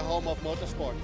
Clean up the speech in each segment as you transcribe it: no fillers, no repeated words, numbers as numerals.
home of motorsport.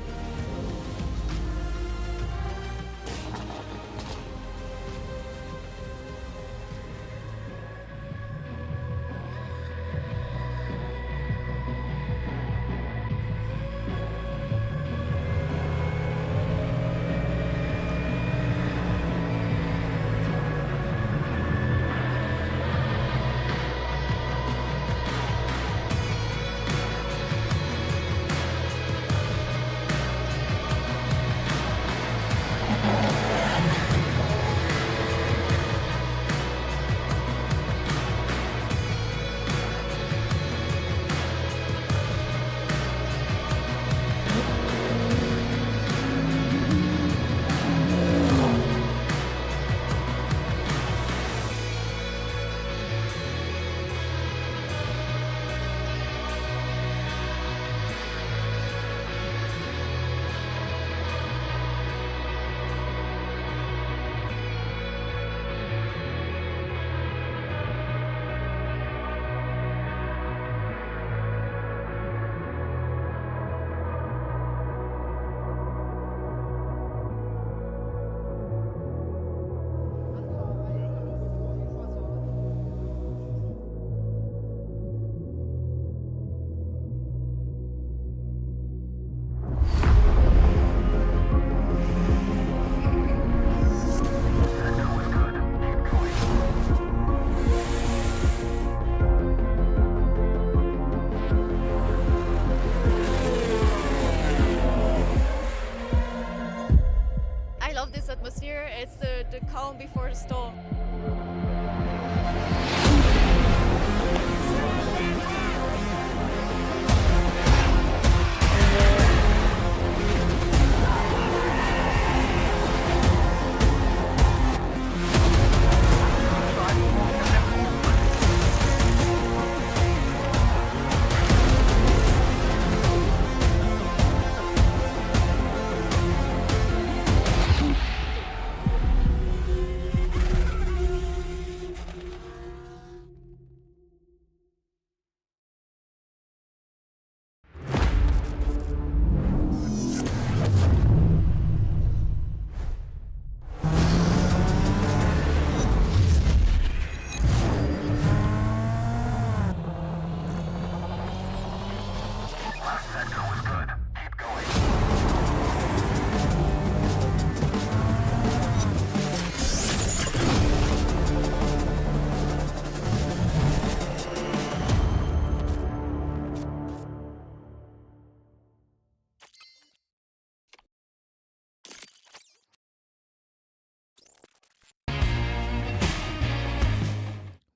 Atmosphere. It's the calm before the storm.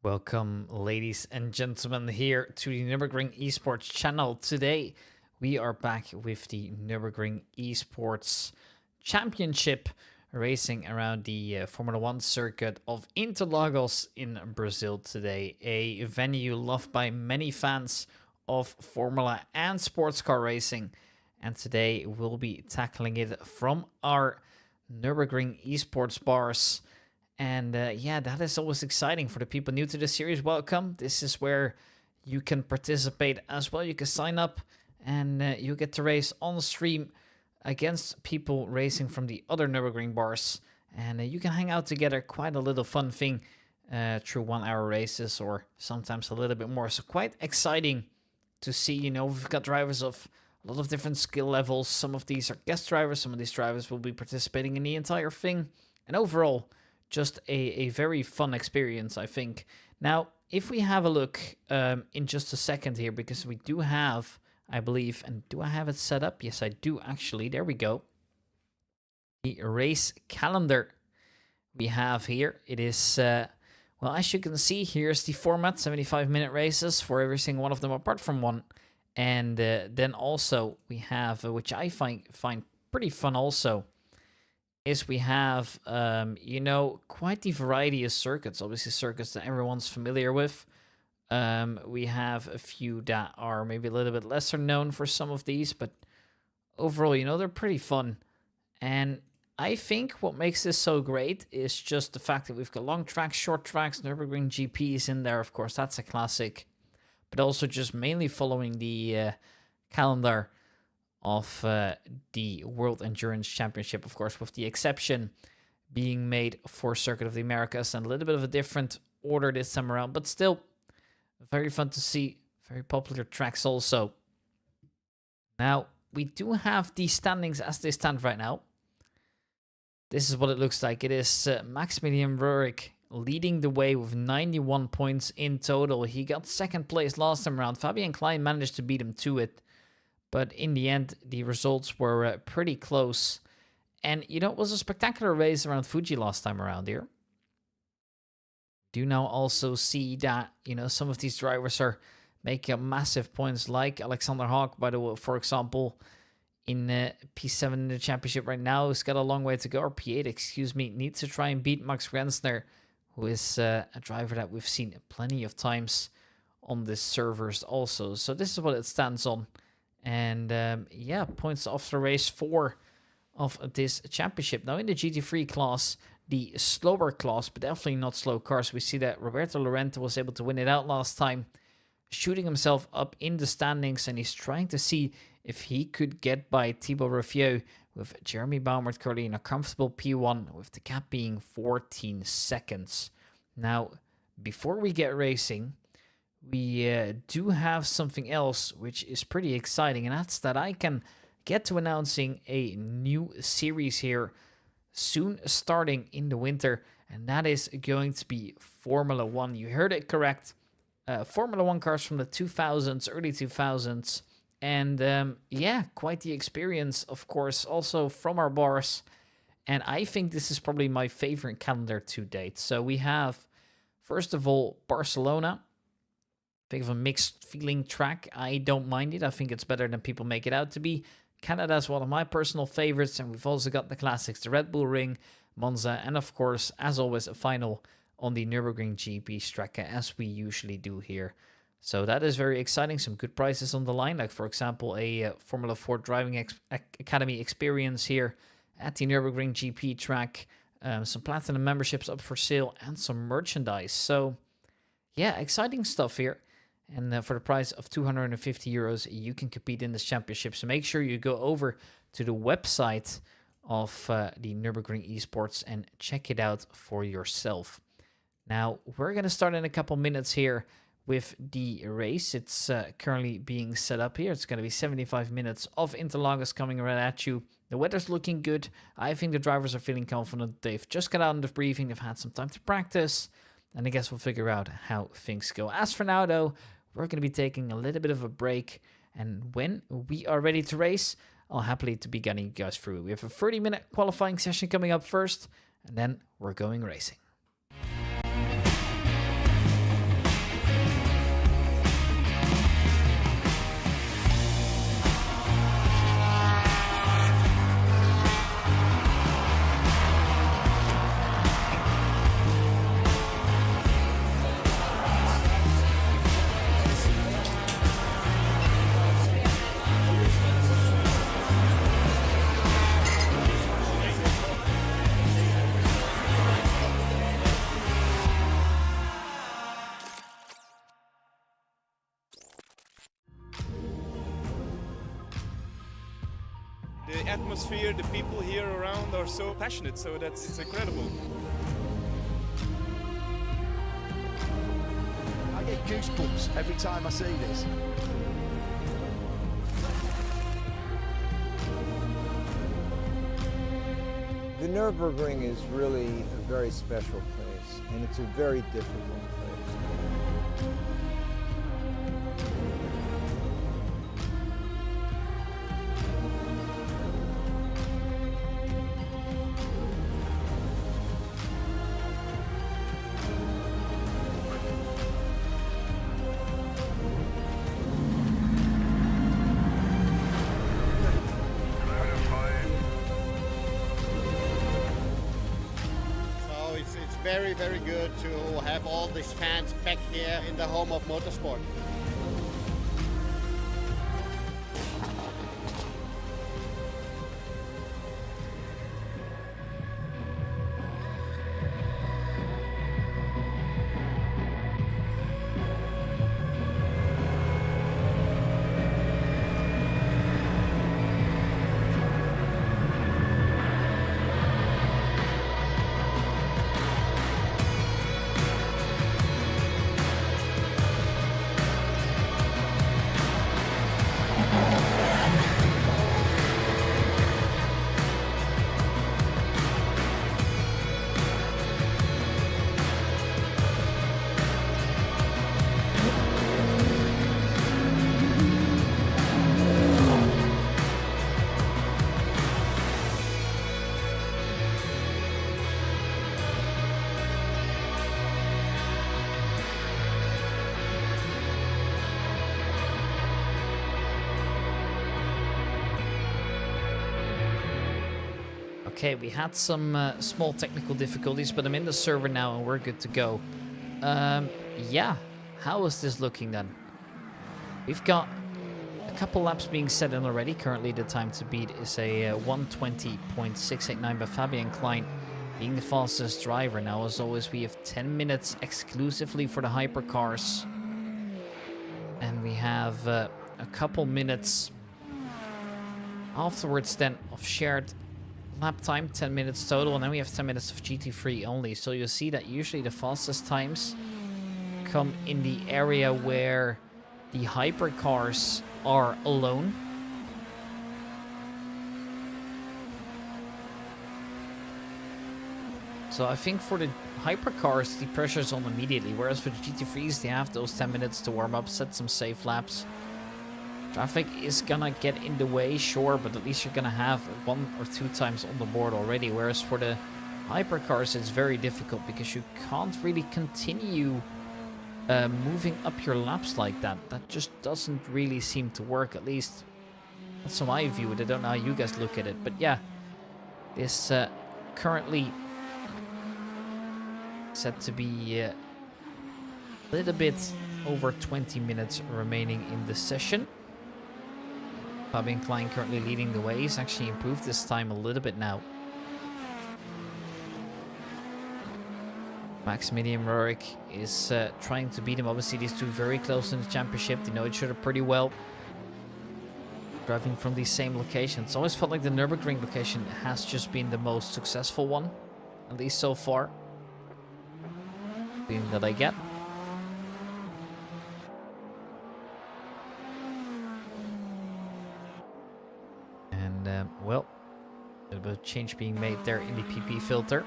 Welcome, ladies and gentlemen, here to the Nürburgring eSports channel. Today, we are back with the Nürburgring eSports Championship, racing around the Formula 1 circuit of Interlagos in Brazil today. A venue loved by many fans of Formula and sports car racing. And today, we'll be tackling it from our Nürburgring eSports bars. And yeah, that is always exciting for the people new to the series. Welcome. This is where you can participate as well. You can sign up and you get to race on stream against people racing from the other Nürburgring bars. And you can hang out together. Quite a little fun thing through 1 hour races or sometimes a little bit more. So quite exciting to see. You know, we've got drivers of a lot of different skill levels. Some of these are guest drivers. Some of these drivers will be participating in the entire thing. And overall, just a very fun experience, I think. Now, if we have a look in just a second here, because we do have, I believe, and do I have it set up? Yes, I do actually. There we go. The race calendar we have here. It is, well, as you can see, here's the format, 75-minute races for every single one of them apart from one. And then also we have, which I find pretty fun also, is we have, you know, quite the variety of circuits. Obviously, circuits that everyone's familiar with. We have a few that are maybe a little bit lesser known for some of these, but overall, you know, they're pretty fun. And I think what makes this so great is just the fact that we've got long tracks, short tracks, Nürburgring GPs in there. Of course, that's a classic. But also just mainly following the calendar of the World Endurance Championship, of course, with the exception being made for Circuit of the Americas and a little bit of a different order this time around, but still very fun to see. Very popular tracks also. Now, we do have the standings as they stand right now. This is what it looks like. It is Maximilian Rurik leading the way with 91 points in total. He got second place last time around. Fabian Klein managed to beat him to it. But in the end, the results were pretty close. And, you know, it was a spectacular race around Fuji last time around here. Do now also see that, you know, some of these drivers are making massive points, like Alexander Haag, by the way, for example, in P7 in the championship right now. He's got a long way to go, or P8, excuse me. Needs to try and beat Max Grenzner, who is a driver that we've seen plenty of times on this servers also. So this is what it stands on. And yeah, points after race 4 of this championship. Now in the GT3 class, the slower class, but definitely not slow cars, we see that Roberto Lorente was able to win it out last time, shooting himself up in the standings, and he's trying to see if he could get by Thibaut Ruffieux, with Jeremy Baumert currently in a comfortable P1, with the gap being 14 seconds. Now, before we get racing, we do have something else which is pretty exciting, and that's that I can get to announcing a new series here soon, starting in the winter, and that is going to be Formula 1. You heard it correct. Formula 1 cars from the 2000s, early 2000s. And yeah, quite the experience, of course, also from our bars. And I think this is probably my favorite calendar to date. So we have, first of all, Barcelona. Bit of a mixed feeling track. I don't mind it. I think it's better than people make it out to be. Canada is one of my personal favorites. And we've also got the classics, the Red Bull Ring, Monza, and of course, as always, a final on the Nürburgring GP Strecke, as we usually do here. So that is very exciting. Some good prices on the line, like for example a Formula 4 Driving Academy experience here at the Nürburgring GP track. Some platinum memberships up for sale and some merchandise. So yeah, exciting stuff here. And for the price of 250 euros, you can compete in this championship. So make sure you go over to the website of the Nürburgring eSports and check it out for yourself. Now, we're going to start in a couple minutes here with the race. It's currently being set up here. It's going to be 75 minutes of Interlagos coming right at you. The weather's looking good. I think the drivers are feeling confident. They've just got out of the briefing. They've had some time to practice. And I guess we'll figure out how things go. As for now, though, we're going to be taking a little bit of a break. And when we are ready to race, I'll happily to be getting you guys through. We have a 30-minute qualifying session coming up first. And then we're going racing. The atmosphere, the people here around are so passionate, so it's incredible. I get goosebumps every time I see this. The Nürburgring is really a very special place, and it's a very difficult place. Very, very good to have all these fans back here in the home of motorsport. Okay, we had some small technical difficulties, but I'm in the server now and we're good to go. Yeah, how is this looking then? We've got a couple laps being set in already. Currently the time to beat is a 1:20.689 by Fabian Klein, being the fastest driver. Now, as always, we have 10 minutes exclusively for the hypercars. And we have a couple minutes afterwards then of shared lap time, 10 minutes total, and then we have 10 minutes of GT3 only. So you'll see that usually the fastest times come in the area where the hypercars are alone. So I think for the hypercars, the pressure's on immediately, whereas for the GT3s, they have those 10 minutes to warm up, set some safe laps. Traffic is gonna get in the way, sure, but at least you're gonna have 1 or 2 times on the board already, whereas for the hypercars, it's very difficult because you can't really continue moving up your laps like that. That just doesn't really seem to work, at least that's how I view it. I don't know how you guys look at it, but yeah, this currently set to be a little bit over 20 minutes remaining in the session. Fabian Klein currently leading the way. He's actually improved this time a little bit now. Maximilian Rurik is trying to beat him. Obviously, these two very close in the championship. They know each other pretty well. Driving from the same location. It's always felt like the Nürburgring location has just been the most successful one, at least so far. Feeling that I get. And, well, a little bit of change being made there in the PP filter.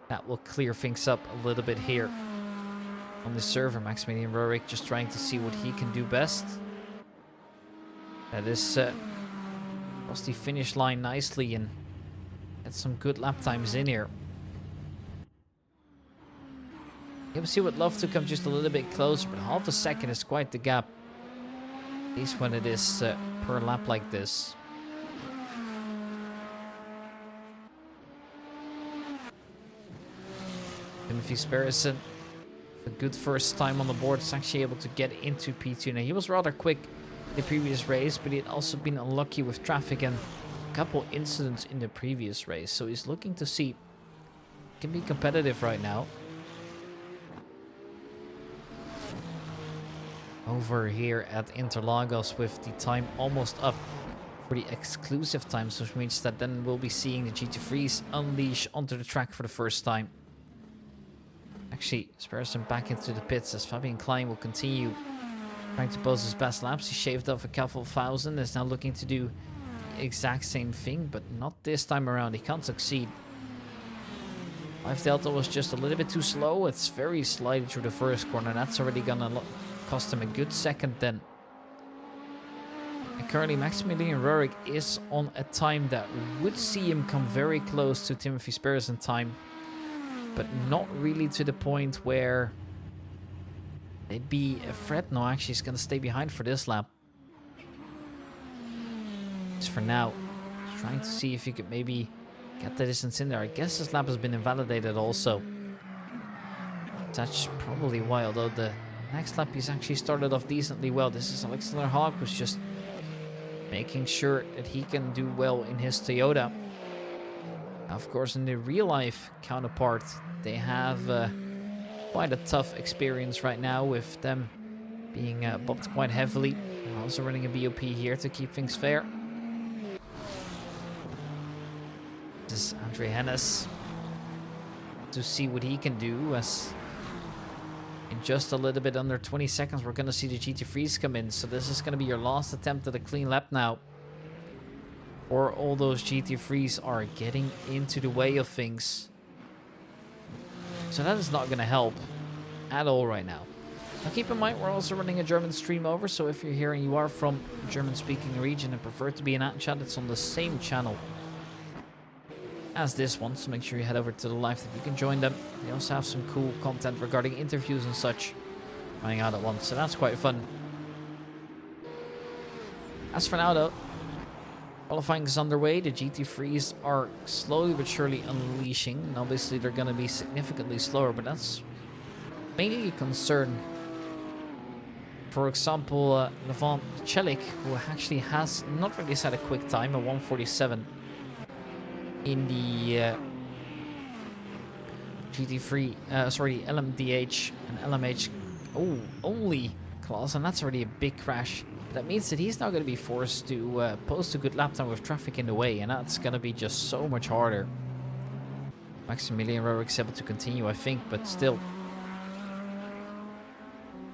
That will clear things up a little bit here on the server. Maximilian Rurik just trying to see what he can do best. That is across the finish line nicely and get some good lap times in here. Obviously would love to come just a little bit closer, but half a second is quite the gap. At least when it is per lap like this. Timothy Sparrison, a good first time on the board, is actually able to get into P2. Now, he was rather quick in the previous race, but he had also been unlucky with traffic and a couple incidents in the previous race. So he's looking to see if he can be competitive right now. Over here at Interlagos with the time almost up for the exclusive times, which means that then we'll be seeing the GT3s unleash onto the track for the first time. Actually, Sparrison back into the pits as Fabian Klein will continue trying to post his best laps. He shaved off a couple thousand, is now looking to do the exact same thing, but not this time around. He can't succeed. 5 Delta was just a little bit too slow. It's very slidey through the first corner. That's already gonna cost him a good second then. And currently Maximilian Rurik is on a time that would see him come very close to Timothy Sparrison time, but not really to the point where it'd be a threat. No, actually he's gonna stay behind for this lap. Just for now. Just trying to see if he could maybe get the distance in there. I guess this lap has been invalidated also. That's probably why, although the next lap he's actually started off decently well. This is Alexander Haag, who's just making sure that he can do well in his Toyota. Of course, in the real life counterpart, they have quite a tough experience right now with them being bopped quite heavily. Also running a BOP here to keep things fair. This is Andre Hennes to see what he can do, as in just a little bit under 20 seconds we're going to see the GT3s come in. So this is going to be your last attempt at a clean lap now, or all those GT3s are getting into the way of things. So that is not going to help at all right now. Now keep in mind, we're also running a German stream over, so if you're here and you are from a German-speaking region and prefer to be in that chat, it's on the same channel as this one, so make sure you head over to the live that you can join them. They also have some cool content regarding interviews and such running out at once, so that's quite fun. As for now though, Qualifying is underway. The GT3s are slowly but surely unleashing. And obviously they're going to be significantly slower, but that's mainly a concern. For example, Levant Celik, who actually has not really set a quick time, a 1:47 in the GT3, LMDH and LMH only class, and that's already a big crash. That means that he's now going to be forced to post a good lap time with traffic in the way, and that's going to be just so much harder. Maximilian Roerik's able to continue, I think, but still.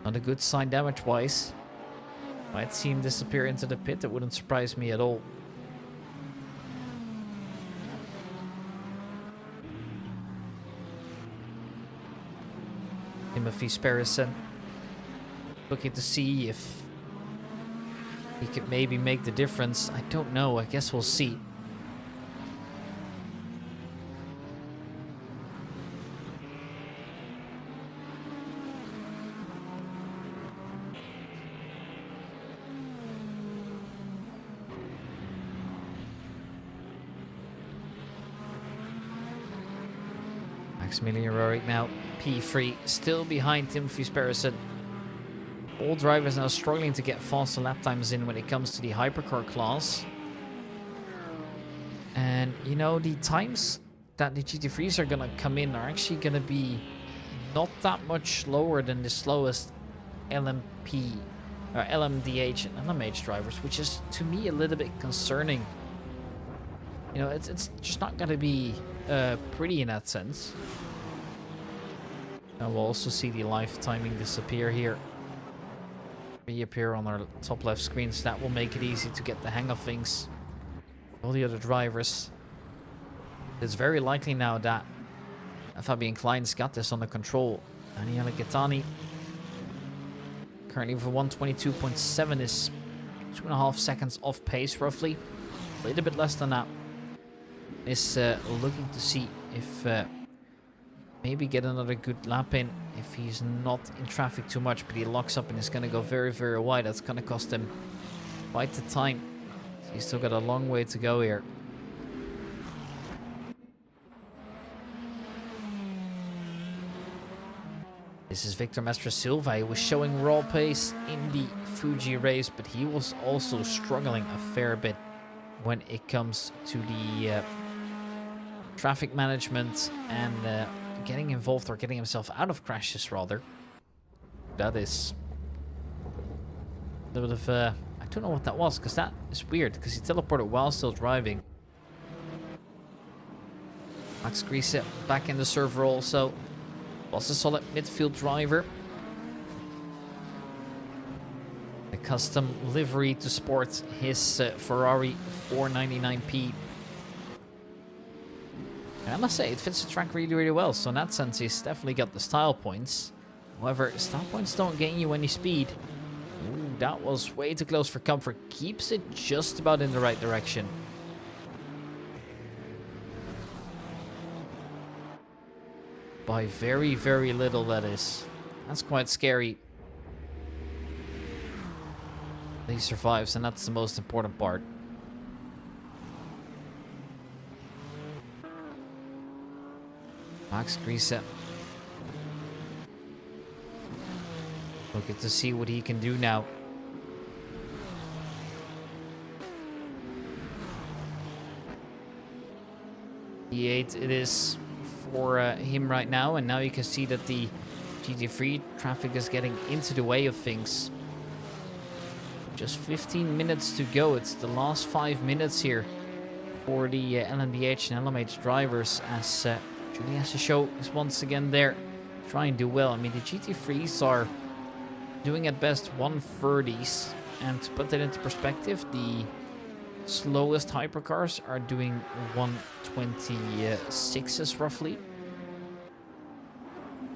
Not a good sign damage-wise. Might see him disappear into the pit, that wouldn't surprise me at all. Timothy Sparrison looking to see if he could maybe make the difference. I don't know, I guess we'll see. Maximilian Roerik now P3, still behind Timothy Sparrison. All drivers now struggling to get faster lap times in when it comes to the hypercar class. And you know, the times that the GT3s are gonna come in are actually gonna be not that much slower than the slowest LMP or LMDH and LMH drivers, which is to me a little bit concerning. You know, it's just not gonna be pretty in that sense. Now we'll also see the live timing disappear here. Reappear on our top left screen, so that will make it easy to get the hang of things. All the other drivers. It's very likely now that Fabian Klein's got this under control. Daniele Gaetani currently with a 122.7 is 2.5 seconds off pace roughly. A little bit less than that. Is looking to see if maybe get another good lap in if he's not in traffic too much, but he locks up and is going to go very, very wide. That's going to cost him quite the time. So he's still got a long way to go here. This is Victor Mestre Silva. He was showing raw pace in the Fuji race, but he was also struggling a fair bit when it comes to the traffic management and getting involved or getting himself out of crashes rather. That is a little bit of I don't know what that was, because that is weird, because he teleported while still driving. Max Griese back in the server also. Was a solid midfield driver. The custom livery to sport his Ferrari 499p. And I must say, it fits the track really, really well. So in that sense, he's definitely got the style points. However, style points don't gain you any speed. Ooh, that was way too close for comfort. Keeps it just about in the right direction. By very, very little, that is. That's quite scary. He survives, and that's the most important part. Max Griese. Looking to see what he can do now. E8 it is for him right now, and now you can see that the GT3 traffic is getting into the way of things. Just 15 minutes to go. It's the last 5 minutes here for the LMDH and LMH drivers, as Julian Show is once again there. Try and do well. I mean, the GT3s are doing at best 130s, and to put that into perspective, the slowest hypercars are doing 126s roughly.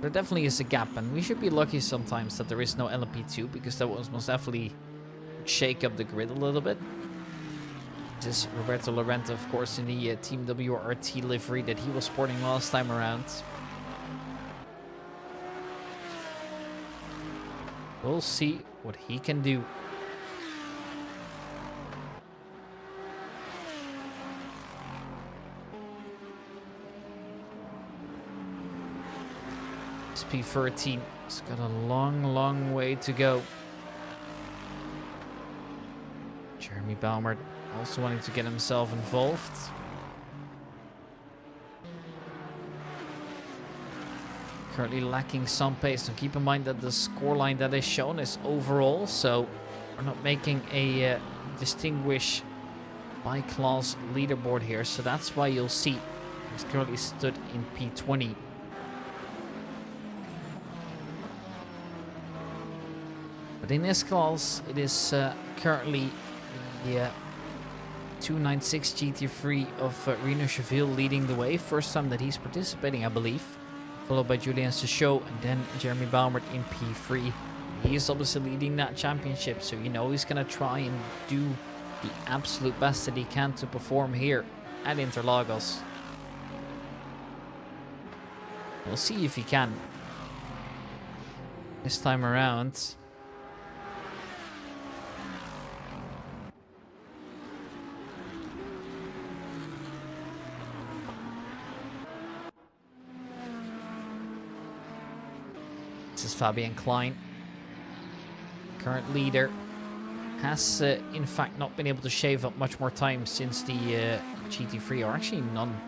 There definitely is a gap, and we should be lucky sometimes that there is no LMP2, because that was most definitely shake up the grid a little bit. This is Roberto Lorente, of course, in the Team WRT livery that he was sporting last time around. We'll see what he can do. is P13. It's got a long way to go. Jeremy Baumert also wanting to get himself involved. Currently lacking some pace. So keep in mind that the scoreline that is shown is overall, so we're not making a distinguish by class leaderboard here. So that's why you'll see he's currently stood in P20. But in this class, it is currently the 296 GT3 of Reno Cheville leading the way. First time that he's participating, I believe. Followed by Julien Sechot and then Jeremy Baumert in P3. He is obviously leading that championship, so you know he's going to try and do the absolute best that he can to perform here at Interlagos. We'll see if he can. This time around. This is Fabian Klein, current leader, has in fact not been able to shave up much more time since the GT3, or actually none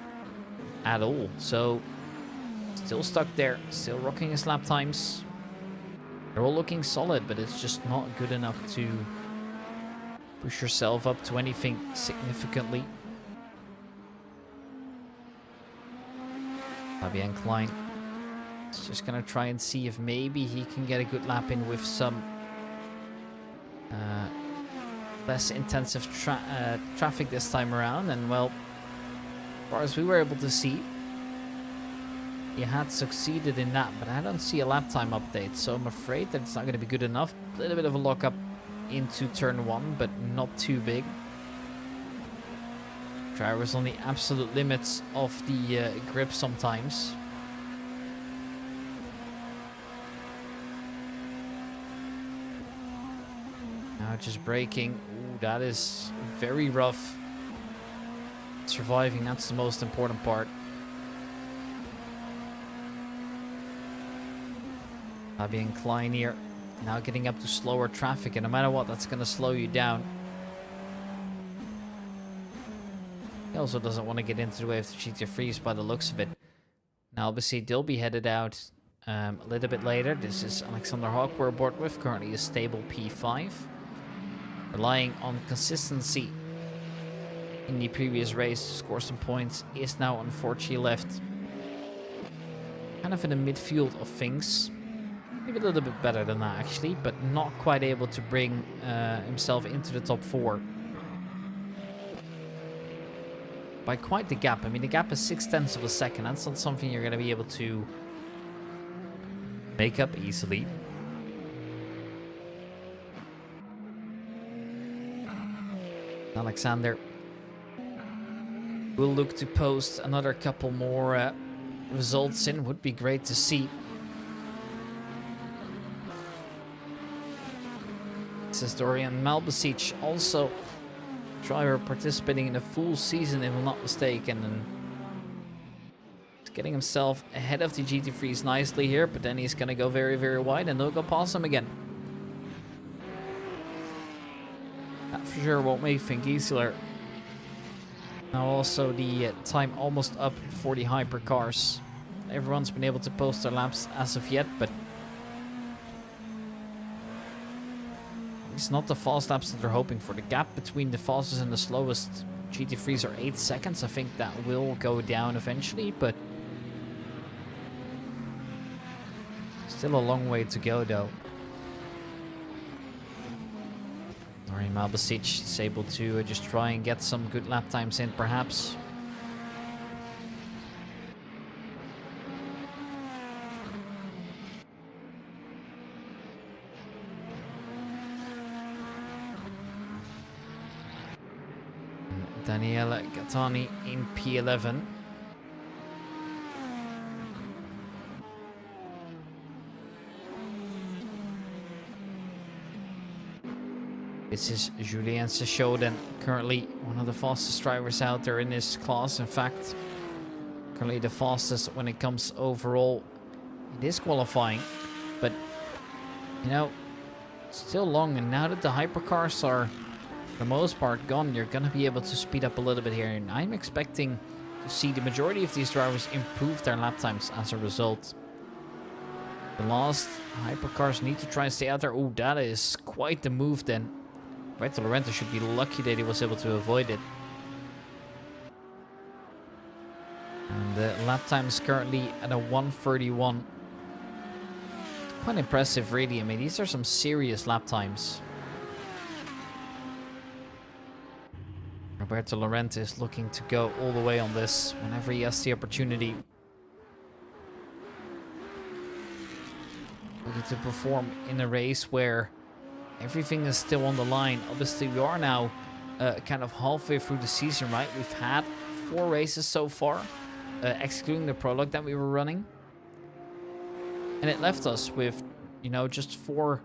at all. So still stuck there, still rocking his lap times. They're all looking solid, but it's just not good enough to push yourself up to anything significantly. Fabian Klein. Just gonna try and see if maybe he can get a good lap in with some less intensive traffic this time around. And well, as far as we were able to see, he had succeeded in that, but I don't see a lap time update, so I'm afraid that it's not going to be good enough. A little bit of a lockup into turn 1, but not too big. Drivers on the absolute limits of the grip sometimes. Now just braking. Ooh, that is very rough. Surviving, that's the most important part. Fabian Klein here. Now getting up to slower traffic, and no matter what, that's going to slow you down. He also doesn't want to get into the way of the GT3s by the looks of it. Now obviously they'll be headed out a little bit later. This is Alexander Hawk we're aboard with, currently a stable P5. Relying on consistency in the previous race to score some points, is now unfortunately left kind of in the midfield of things. Maybe a little bit better than that actually, but not quite able to bring himself into the top 4. By quite the gap. I mean, the gap is 0.6 of a second. That's not something you're going to be able to make up easily. Alexander will look to post another couple more results in. Would be great to see. This is Dorian Malbasic, also driver participating in a full season, if I'm not mistaken, and getting himself ahead of the GT3s nicely here, but then he's going to go very, very wide and they'll go past him again. That for sure won't make things easier. Now also the time almost up for the hypercars. Everyone's been able to post their laps as of yet, but it's not the fast laps that they're hoping for. The gap between the fastest and the slowest GT3s are 8 seconds. I think that will go down eventually, but still a long way to go though. Dorian Malbasic is able to just try and get some good lap times in perhaps. Daniele Gattani in P11. This is Julien Sechot, then currently one of the fastest drivers out there in this class. In fact, currently the fastest when it comes overall It is qualifying, but you know, still long. And now that the hypercars are for the most part gone, you're gonna be able to speed up a little bit here. And I'm expecting to see the majority of these drivers improve their lap times as a result. The last hypercars need to try and stay out there. Oh, that is quite the move then. Roberto Lorente should be lucky that he was able to avoid it. And the lap time is currently at a 1:31. Quite impressive, really. I mean, these are some serious lap times. Roberto Lorente is looking to go all the way on this whenever he has the opportunity. Looking to perform in a race where everything is still on the line. Obviously, we are now kind of halfway through the season, right? We've had 4 races so far, excluding the prologue that we were running. And it left us with, you know, just 4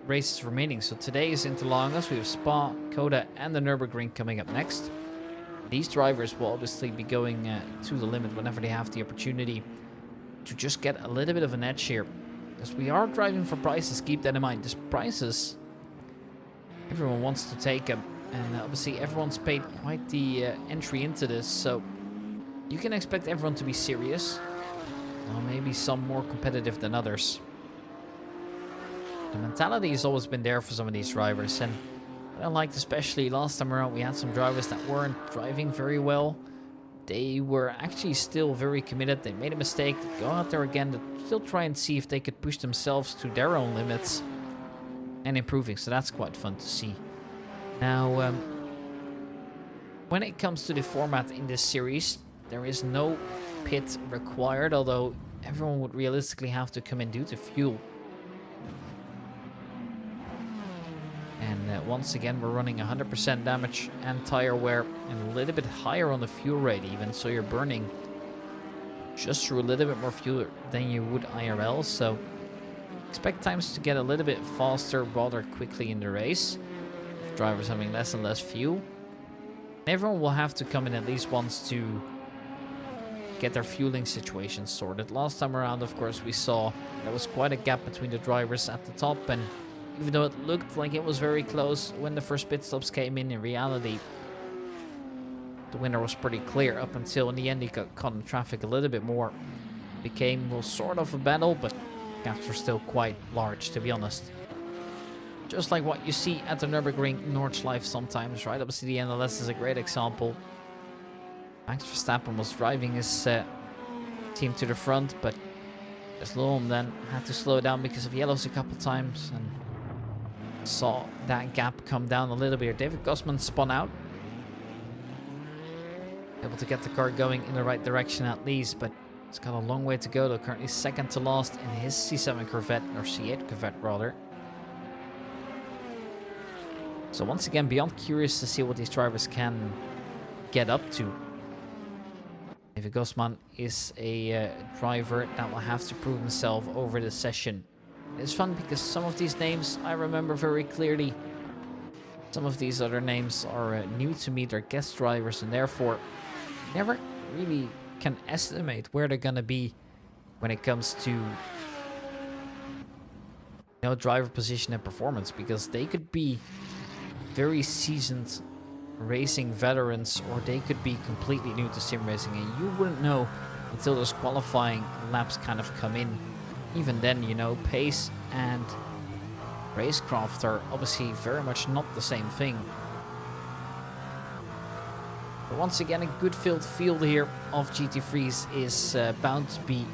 races remaining. So today is Interlagos. We have Spa, Coda, and the Nürburgring coming up next. These drivers will obviously be going to the limit whenever they have the opportunity to just get a little bit of an edge here. Because we are driving for prizes, keep that in mind. These prizes, everyone wants to take them. And obviously everyone's paid quite the entry into this. So you can expect everyone to be serious. Well, maybe some more competitive than others. The mentality has always been there for some of these drivers. And what I liked especially last time around, we had some drivers that weren't driving very well. They were actually still very committed. They made a mistake. They go out there again to still try and see if they could push themselves to their own limits and improving. So that's quite fun to see. Now, when it comes to the format in this series, there is no pit required, although everyone would realistically have to come in due to fuel. And once again, we're running 100% damage and tire wear and a little bit higher on the fuel rate even, so you're burning just through a little bit more fuel than you would IRL. So expect times to get a little bit faster rather quickly in the race, with drivers having less and less fuel. Everyone will have to come in at least once to get their fueling situation sorted. Last time around, of course, we saw there was quite a gap between the drivers at the top, and even though it looked like it was very close when the first pit stops came in reality, the winner was pretty clear up until in the end he got caught in traffic a little bit more. It became, well, sort of a battle, but gaps were still quite large, to be honest. Just like what you see at the Nürburgring Nordschleife sometimes, right? Obviously, the NLS is a great example. Max Verstappen was driving his team to the front, but Sloan then had to slow down because of yellows a couple times and saw that gap come down a little bit. David Gossman spun out, able to get the car going in the right direction at least, but it's got a long way to go though. Currently second to last in his C7 Corvette, or C8 Corvette rather. So once again, beyond curious to see what these drivers can get up to. David Gossman is a driver that will have to prove himself over the session. It's fun because some of these names I remember very clearly. Some of these other names are new to me. They're guest drivers and therefore never really can estimate where they're gonna be when it comes to, you know, driver position and performance, because they could be very seasoned racing veterans or they could be completely new to sim racing, and you wouldn't know until those qualifying laps kind of come in. Even then, you know, pace and racecraft are obviously very much not the same thing. But once again, a good filled field here of GT3s is bound to be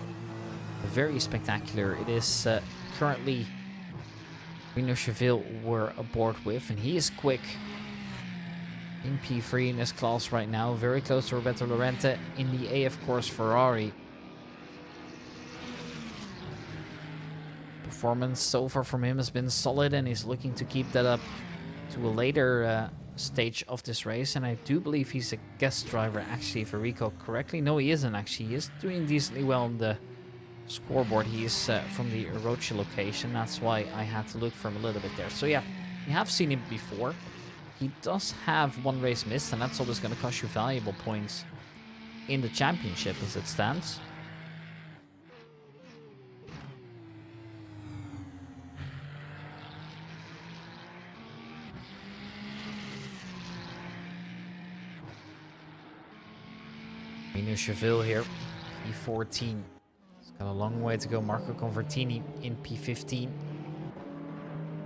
very spectacular. It is currently Rino Cheville we're aboard with, and he is quick in P3 in this class right now, very close to Roberto Lorente in the A, of course, Ferrari. Performance so far from him has been solid, and he's looking to keep that up to a later stage of this race. And I do believe he's a guest driver, actually, if I recall correctly. No, he isn't, actually. He is doing decently well on the scoreboard. He is from the Orochi location. That's why I had to look for him a little bit there. So yeah, we have seen him before. He does have one race missed, and that's always going to cost you valuable points in the championship as it stands. Mino Cheville here, P14. He's got a long way to go. Marco Convertini in P15.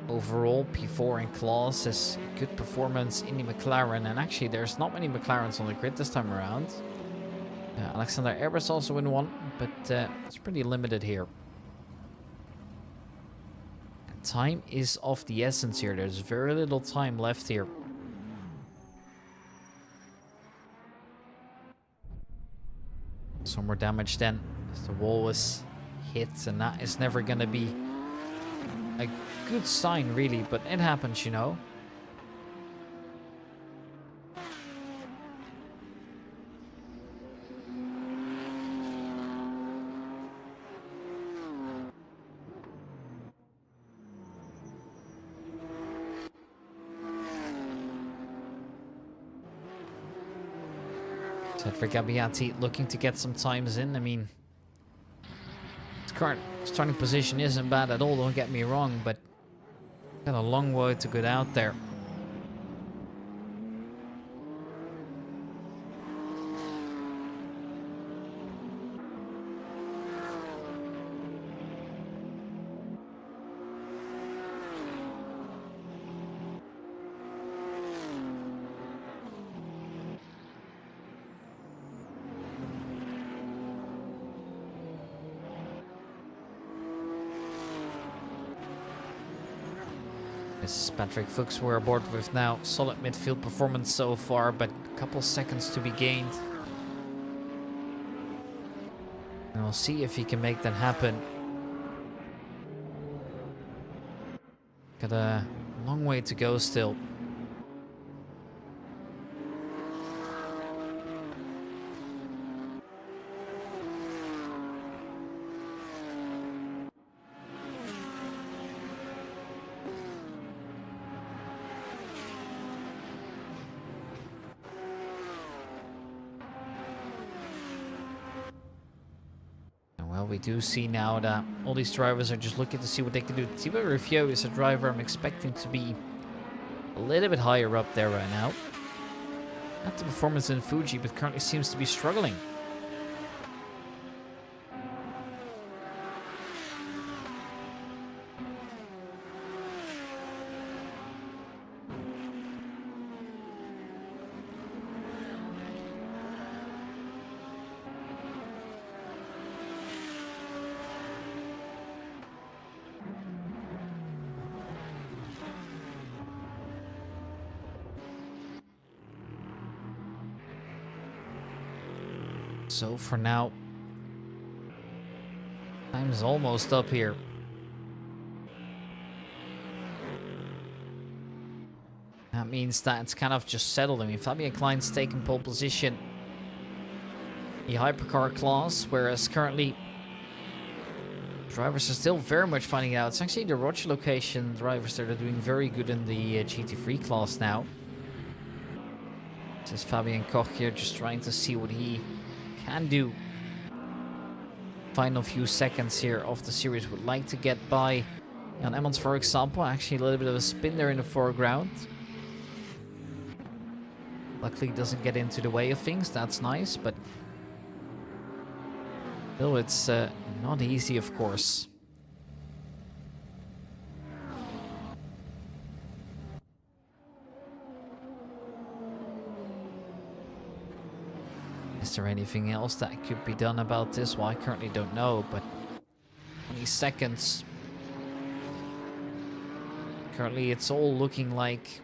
Overall, P4 in class is a good performance in the McLaren. And actually, there's not many McLarens on the grid this time around. Alexander Erbers also in one, but it's pretty limited here. Time is of the essence here. There's very little time left here. Some more damage then, as the wall was hit, and that is never gonna be a good sign really, but it happens, you know. Cedric Abbiati looking to get some times in. I mean, his current starting position isn't bad at all, don't get me wrong, but got a long way to get out there. This is Patrick Fuchs we're aboard with now. Solid midfield performance so far, but a couple seconds to be gained. And we'll see if he can make that happen. Got a long way to go still. Well, we do see now that all these drivers are just looking to see what they can do. Thibaut Ruffiot is a driver I'm expecting to be a little bit higher up there right now. Not the performance in Fuji, but currently seems to be struggling. So for now, time's almost up here. That means that it's kind of just settled. I mean, Fabian Klein's taken pole position, the hypercar class, whereas currently drivers are still very much finding out. It's actually the Roche location drivers that are doing very good in the GT3 class now. This is Fabian Koch here, just trying to see what he can do. Final few seconds here of the series. Would like to get by Jan Emmons, for example. Actually a little bit of a spin there in the foreground. Luckily doesn't get into the way of things. That's nice, but still it's not easy, of course. Is there anything else that could be done about this? Well, I currently don't know, but 20 seconds. Currently, it's all looking like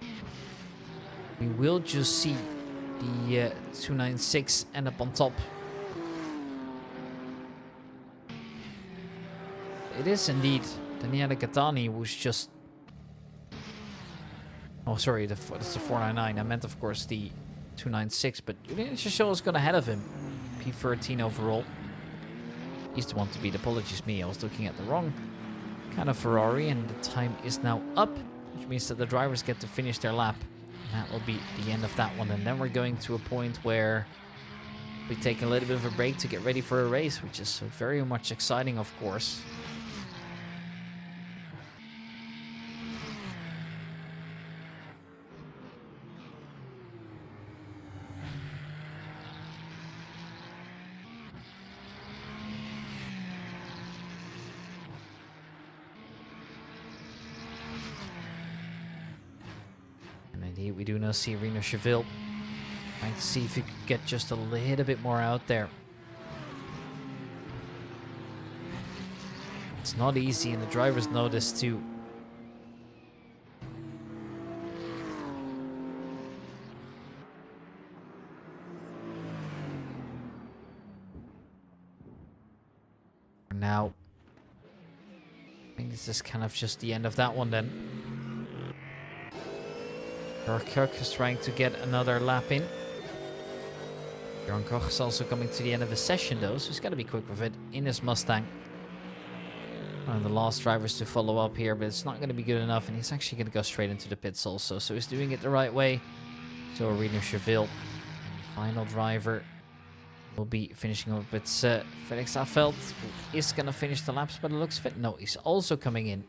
we will just see the 296 end up on top. It is indeed Daniele Catani who's just... Oh, sorry, that's the 499. I meant, of course, the 296, but Julian has gone ahead of him. P13 overall. He's the one to beat. Apologies me, I was looking at the wrong kind of Ferrari, and the time is now up, which means that the drivers get to finish their lap. And that will be the end of that one, and then we're going to a point where we take a little bit of a break to get ready for a race, which is very much exciting, of course. Indeed, we do now see Reno Cheville trying to see if he could get just a little bit more out there. It's not easy, and the drivers know this too. For now, I think this is kind of just the end of that one then. Kirk is trying to get another lap in. Bjorn Koch is also coming to the end of his session though, so he's got to be quick with it in his Mustang. One of the last drivers to follow up here, but it's not going to be good enough, and he's actually going to go straight into the pits also, so he's doing it the right way. So Reno Cheville, the final driver, will be finishing up with Felix Affeldt, who is going to finish the laps, but it looks fit. No, he's also coming in.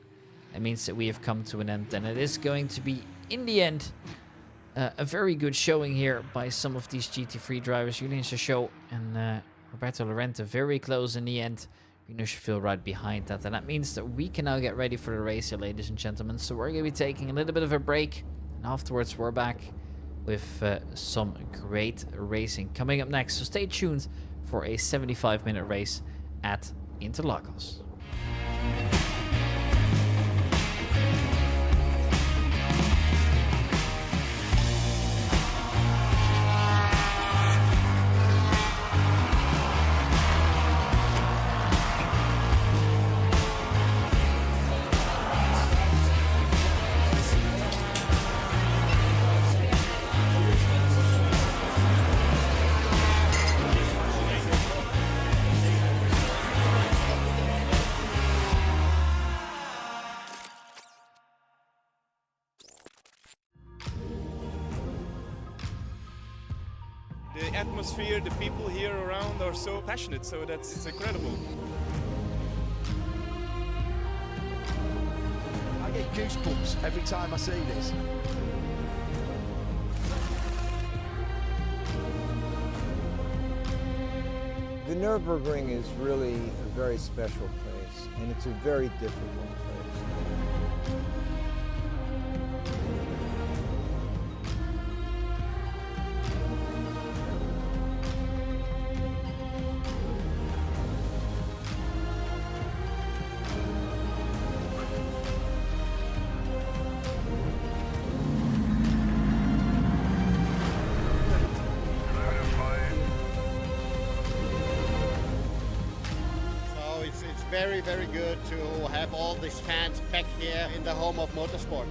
That means that we have come to an end, and it is going to be, in the end, a very good showing here by some of these GT3 drivers. Julian Chachot and Roberto Lorente very close in the end. Reno Cheville right behind that, and that means that we can now get ready for the race here, ladies and gentlemen. So we're going to be taking a little bit of a break, and afterwards we're back with some great racing coming up next. So stay tuned for a 75-minute race at Interlagos. The atmosphere, the people here around are so passionate, so it's incredible. I get goosebumps every time I see this. The Nürburgring is really a very special place, and it's a very difficult place. It's very, very good to have all these fans back here in the home of motorsport.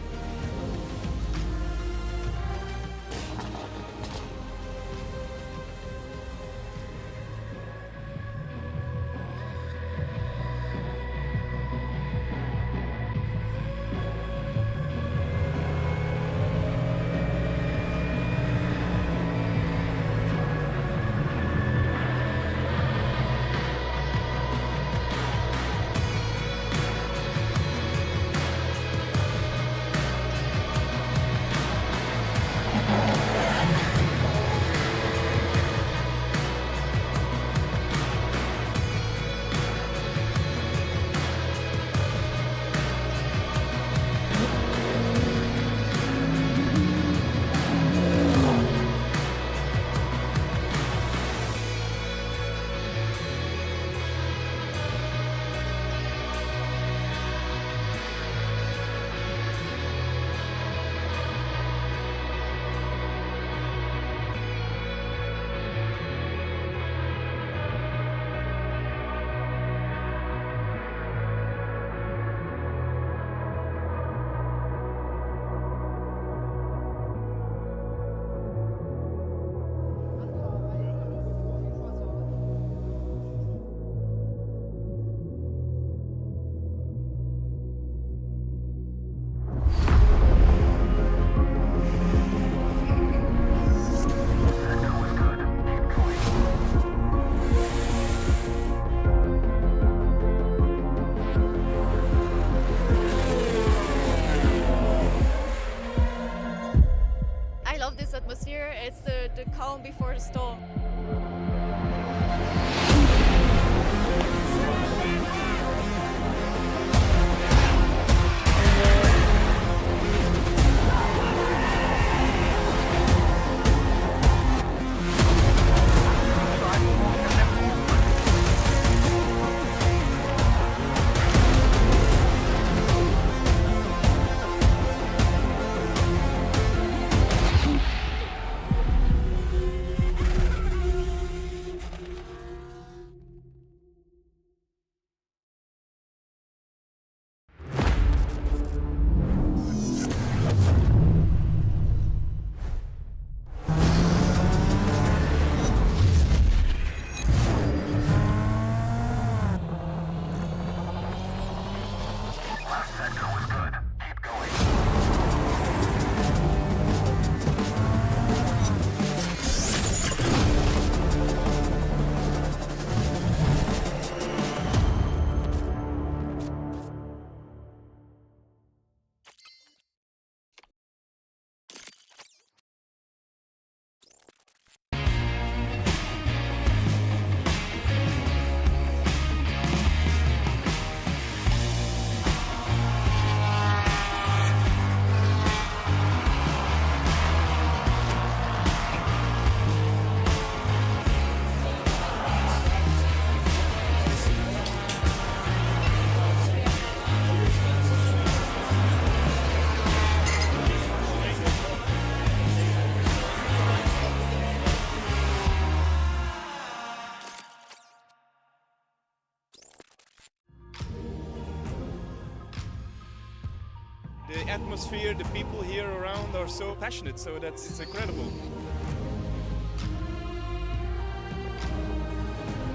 atmosphere, the people here around are so passionate, so it's incredible.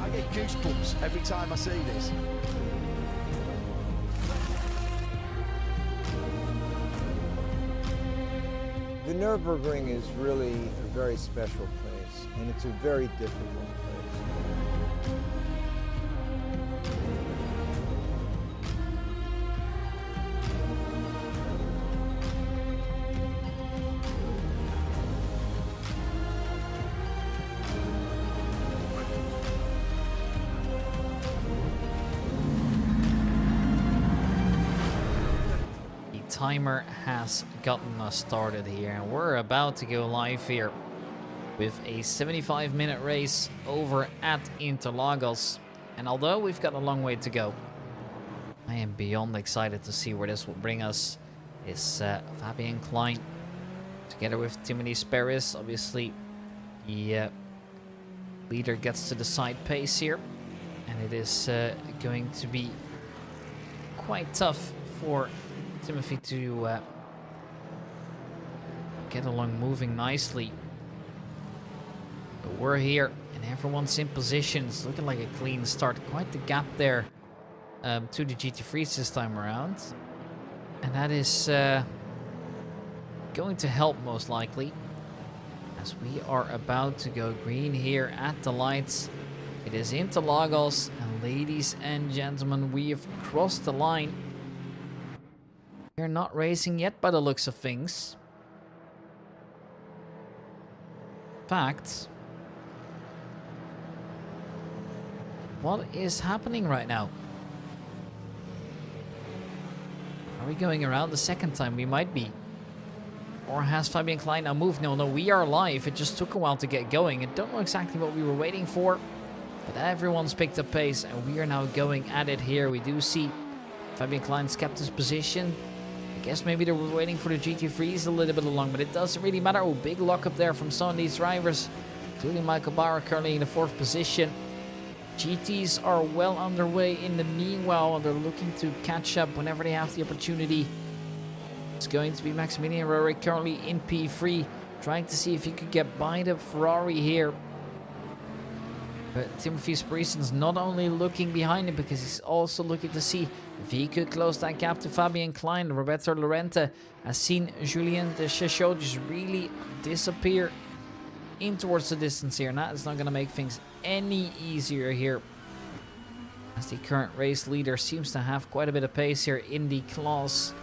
I get goosebumps every time I see this. The Nürburgring is really a very special place, and it's a very difficult place. Timer has gotten us started here, and we're about to go live here with a 75-minute race over at Interlagos. And although we've got a long way to go, I am beyond excited to see where this will bring us. Is Fabian Klein together with Timothy Sperris. Obviously the leader gets to decide pace here, and it is going to be quite tough for Timothy to get along moving nicely. But we're here and everyone's in positions. Looking like a clean start. Quite the gap there to the GT3s this time around. And that is going to help most likely, as we are about to go green here at the lights. It is Interlagos, and ladies and gentlemen, we have crossed the line. We're not racing yet by the looks of things. In fact, what is happening right now? Are we going around the second time? We might be. Or has Fabian Klein now moved? No, we are live. It just took a while to get going. I don't know exactly what we were waiting for, but everyone's picked up pace and we are now going at it here. We do see Fabian Klein's kept his position. I guess maybe they were waiting for the GT3s a little bit along, but it doesn't really matter. Oh, big lockup there from some of these drivers, including Michael Bauer currently in the 4th position. GTs are well underway in the meanwhile, and they're looking to catch up whenever they have the opportunity. It's going to be Maximilian Roehrig currently in P3, trying to see if he could get by the Ferrari here. But Timothy Spreeson's not only looking behind him, because he's also looking to see if he could close that gap to Fabian Klein. Roberto Lorente has seen Julien de Chechot just really disappear in towards the distance here. And that is not going to make things any easier here, as the current race leader seems to have quite a bit of pace here in the class.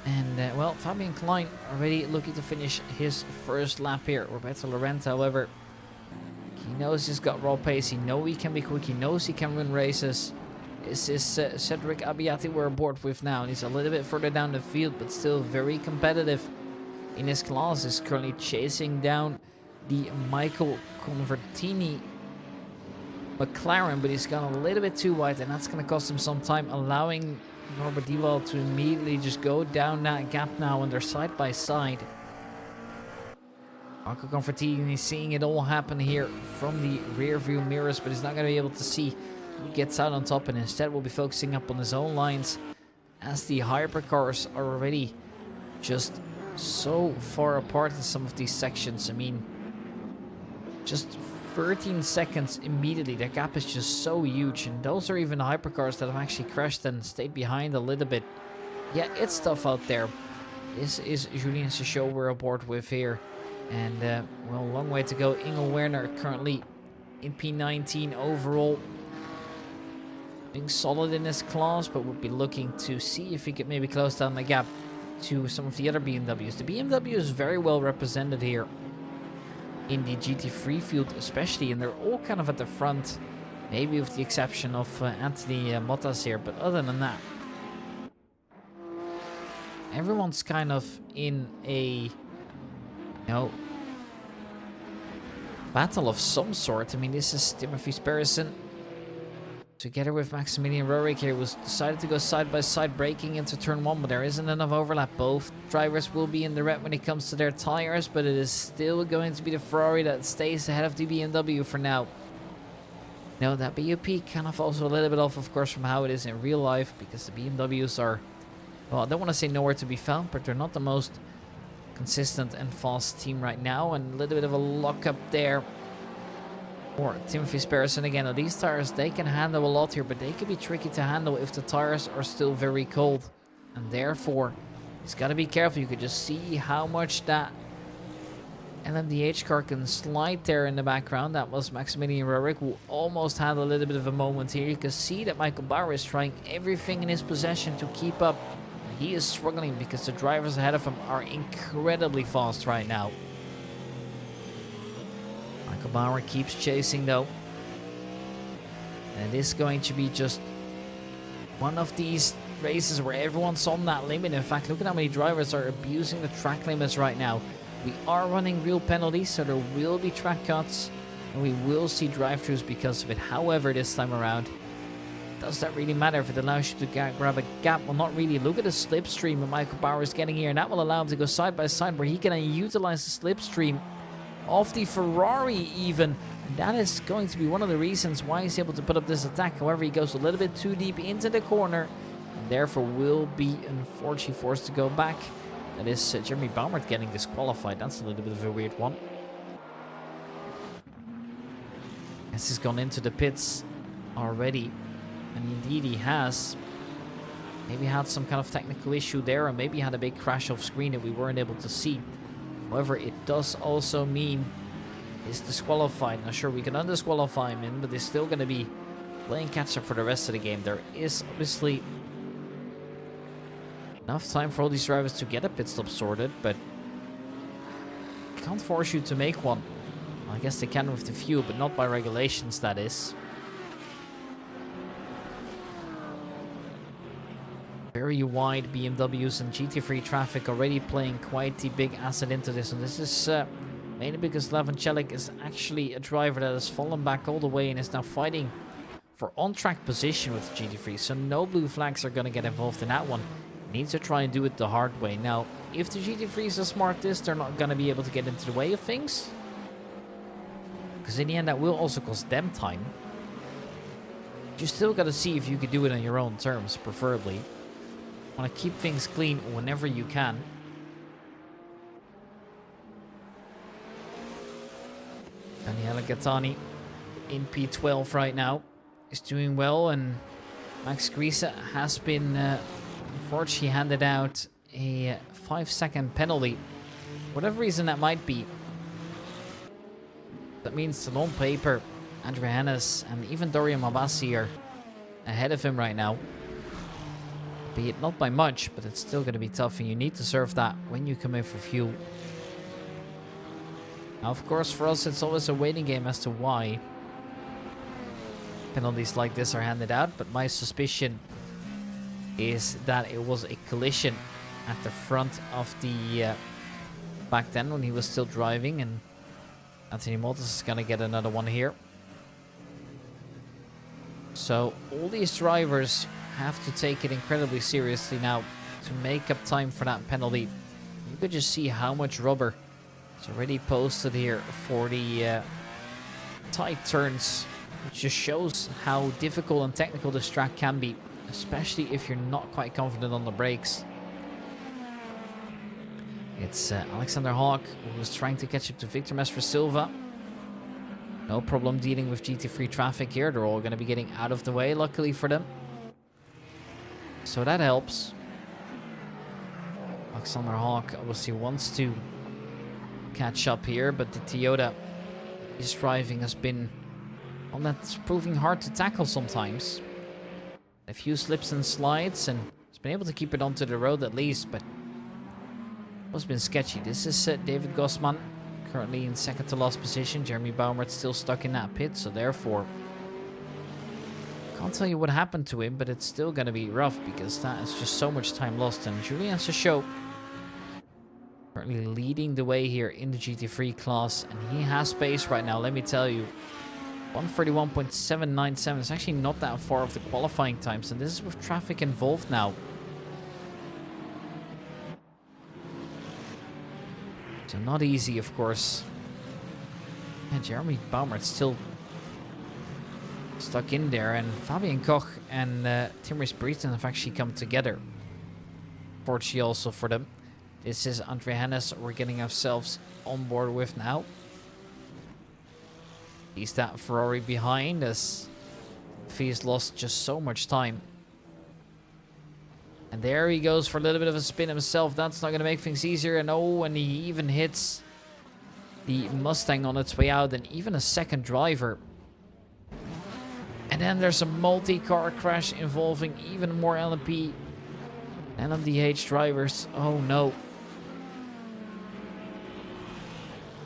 And, well, Fabian Klein already looking to finish his first lap here. Roberto Lorente, however, he knows he's got raw pace. He knows he can be quick. He knows he can win races. This is Cedric Abiati we're aboard with now. And he's a little bit further down the field, but still very competitive in his class. Is currently chasing down the Michael Convertini McLaren, but he's gone a little bit too wide, and that's going to cost him some time, allowing Norbert Dewald to immediately just go down that gap now, and they're side by side. Marco Convertini seeing it all happen here from the rear view mirrors, but he's not going to be able to see who gets out on top, and instead will be focusing up on his own lines, as the hypercars are already just so far apart in some of these sections. I mean, just 13 seconds immediately. The gap is just so huge, and those are even the hypercars that have actually crashed and stayed behind a little bit. Yeah, it's tough out there. This is Julien Chechot we're aboard with here. And, well, a long way to go. Ingo Werner currently in P19 overall. Being solid in this class, but would be looking to see if he could maybe close down the gap to some of the other BMWs. The BMW is very well represented here in the GT3 field especially, and they're all kind of at the front, maybe with the exception of Anthony Mottas here, but other than that, everyone's kind of in a, battle of some sort. I mean, this is Timothy Sperrison together with Maximilian Roehrig here, was decided to go side by side braking into turn 1, but there isn't enough overlap. Both drivers will be in the red when it comes to their tires, but it is still going to be the Ferrari that stays ahead of the BMW for now. That BUP kind of falls a little bit off, of course, from how it is in real life, because the BMWs are well, I don't want to say nowhere to be found, but they're not the most consistent and fast team right now. And a little bit of a lock-up there for Timothy Sparrison. Again, these tires, they can handle a lot here, but they can be tricky to handle if the tires are still very cold. And therefore, he's got to be careful. You could just see how much that LMDH car can slide there in the background. That was Maximilian Röhrig, who almost had a little bit of a moment here. You can see that Michael Bauer is trying everything in his possession to keep up. He is struggling because the drivers ahead of him are incredibly fast right now. Michael Bauer keeps chasing though. And it is going to be just one of these races where everyone's on that limit. In fact, look at how many drivers are abusing the track limits right now. We are running real penalties, so there will be track cuts, and we will see drive-thrus because of it. However, this time around, does that really matter if it allows you to grab a gap? Well, not really. Look at the slipstream that Michael Bauer is getting here, and that will allow him to go side by side where he can utilize the slipstream of the Ferrari even. And that is going to be one of the reasons why he's able to put up this attack. However, he goes a little bit too deep into the corner, and therefore will be unfortunately forced to go back. That is Jeremy Baumert getting disqualified. That's a little bit of a weird one. As he's gone into the pits already. And indeed he has. Maybe had some kind of technical issue there. Or maybe had a big crash off screen that we weren't able to see. However, it does also mean he's disqualified. Not sure we can undisqualify him in. But he's still going to be playing catch up for the rest of the game. There is obviously enough time for all these drivers to get a pit stop sorted, but can't force you to make one. I guess they can with the fuel, but not by regulations, that is. Very wide BMWs and GT3 traffic already playing quite the big asset into this, and this is mainly because Levin Celik is actually a driver that has fallen back all the way and is now fighting for on-track position with the GT3, so no blue flags are going to get involved in that one. Needs to try and do it the hard way. Now, if the GT3s are smart this, they're not going to be able to get into the way of things. Because in the end, that will also cost them time. You still got to see if you can do it on your own terms, preferably. Want to keep things clean whenever you can. Daniele Gattani in P12 right now is doing well, and Max Griese has been unfortunately handed out a 5-second penalty. Whatever reason that might be. That means that on paper, Andrea Hennes and even Dorian Mabassi are ahead of him right now. Be it not by much, but it's still going to be tough, and you need to serve that when you come in for fuel. Now, of course, for us, it's always a waiting game as to why penalties like this are handed out, but my suspicion is that it was a collision at the front of the back then when he was still driving, and Anthony Mottes is going to get another one here. So all these drivers have to take it incredibly seriously now to make up time for that penalty. You could just see how much rubber is already posted here for the tight turns, which just shows how difficult and technical this track can be, especially if you're not quite confident on the brakes. It's Alexander Hawk who was trying to catch up to Victor Mestre Silva. No problem dealing with GT3 traffic here. They're all going to be getting out of the way, luckily for them. So that helps. Alexander Hawk obviously wants to catch up here, but the Toyota he's driving has been one that's proving hard to tackle sometimes. A few slips and slides, and he's been able to keep it onto the road at least, but it's been sketchy. This is David Gossman, currently in second to last position. Jeremy Baumert's still stuck in that pit, so therefore can't tell you what happened to him, but it's still going to be rough because that is just so much time lost. And Julien Sechot currently leading the way here in the GT3 class, and he has pace right now, let me tell you. 131.797 is actually not that far off the qualifying times, and this is with traffic involved now. So not easy, of course. And Jeremy Baumert's still stuck in there, and Fabian Koch and Tim Ries-Breton have actually come together. Fortunately also for them. This is Andre Hennes we're getting ourselves on board with now. He's that Ferrari behind us. He's lost just so much time. And there he goes for a little bit of a spin himself. That's not going to make things easier. And oh, and he even hits the Mustang on its way out. And even a second driver. And then there's a multi-car crash involving even more LMP and LMDH drivers. Oh no.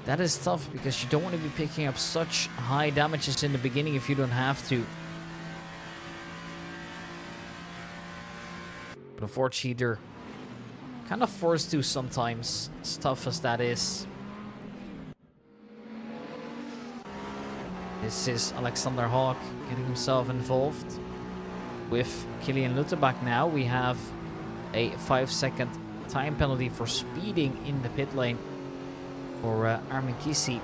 That is tough because you don't want to be picking up such high damages in the beginning if you don't have to. But unfortunately, they're kind of forced to sometimes, as tough as that is. This is Alexander Hawk getting himself involved with Kilian Luttebach now. We have a 5-second time penalty for speeding in the pit lane for Armin Kisi.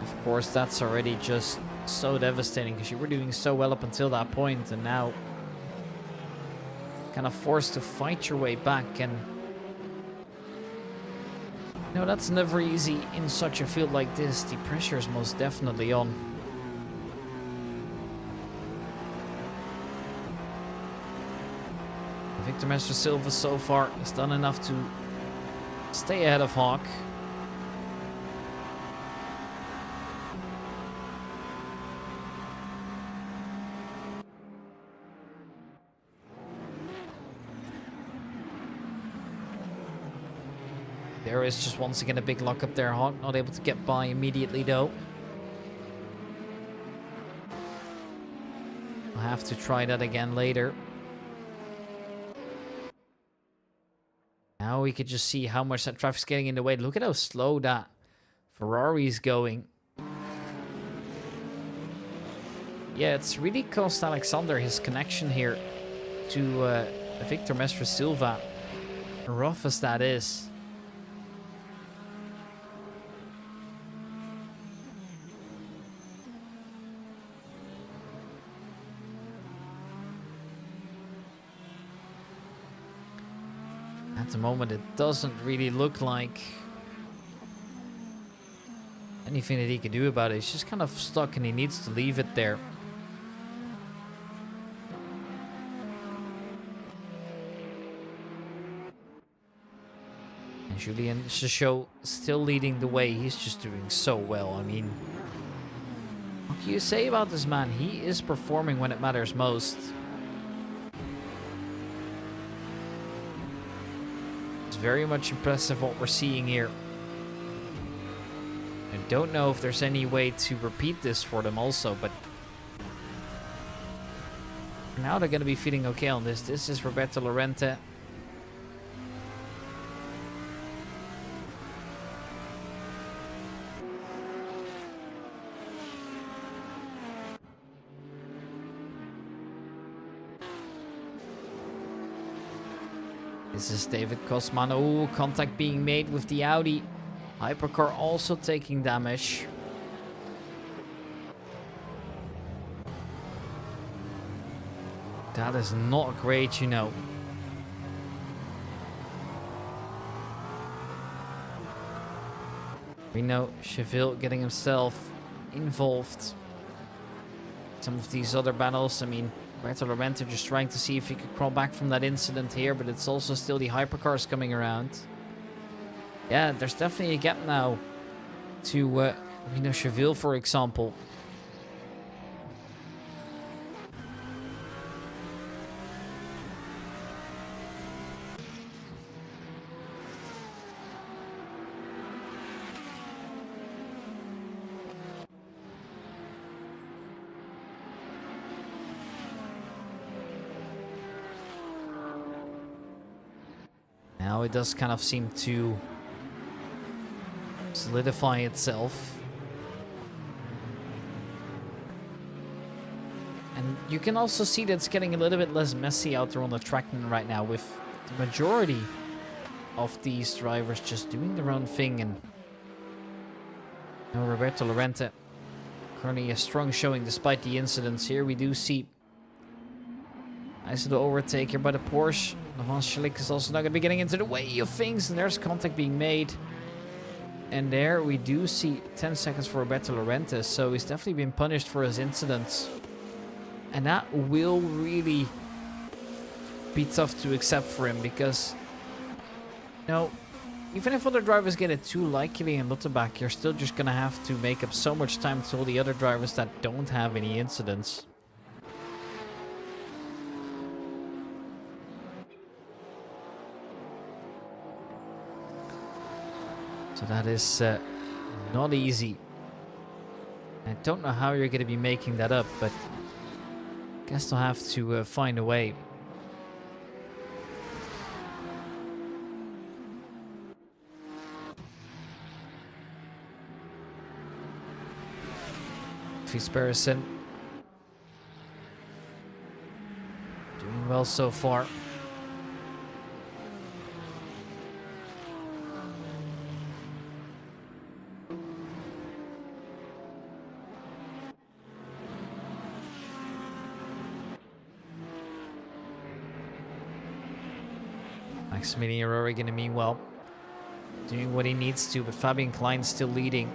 Of course, that's already just so devastating because you were doing so well up until that point, and now kind of forced to fight your way back. And no, that's never easy in such a field like this. The pressure is most definitely on. Victor Mestre Silva so far has done enough to stay ahead of Hawk. There is just once again a big lock up there. Hawk not able to get by immediately though. I'll have to try that again later. Now we could just see how much that traffic's getting in the way. Look at how slow that Ferrari is going. Yeah, it's really cost Alexander his connection here to Victor Mestre Silva. Rough as that is. At the moment, it doesn't really look like anything that he can do about it. He's just kind of stuck and he needs to leave it there. And Julien Chachot still leading the way. He's just doing so well. I mean, what can you say about this man? He is performing when it matters most. Very much impressive what we're seeing here. I don't know if there's any way to repeat this for them also, but now they're going to be feeling okay on this. This is Roberto Lorente. This is David Kosman. Oh, contact being made with the Audi. Hypercar also taking damage. That is not great, you know. We know Cheville getting himself involved. Some of these other battles, I mean, Roberto Lorente just trying to see if he could crawl back from that incident here, but it's also still the hypercars coming around. Yeah, there's definitely a gap now to Rino Cheville, for example. Now it does kind of seem to solidify itself. And you can also see that it's getting a little bit less messy out there on the track right now, with the majority of these drivers just doing their own thing. And now Roberto Lorente currently a strong showing despite the incidents here. We do see Nice little overtake here by the Porsche. Van Schlick is also not going to be getting into the way of things. And there's contact being made. And there we do see 10 seconds for Roberto Laurentiis. So he's definitely been punished for his incidents. And that will really be tough to accept for him. Because, you know, even if other drivers get it too, like Kylian Luttenbach, you're still just going to have to make up so much time to all the other drivers that don't have any incidents. So that is not easy. I don't know how you're going to be making that up, but I guess they'll have to find a way. Fitzgerald doing well so far. Maximilian Rorigan, meanwhile, doing what he needs to, but Fabian Klein still leading.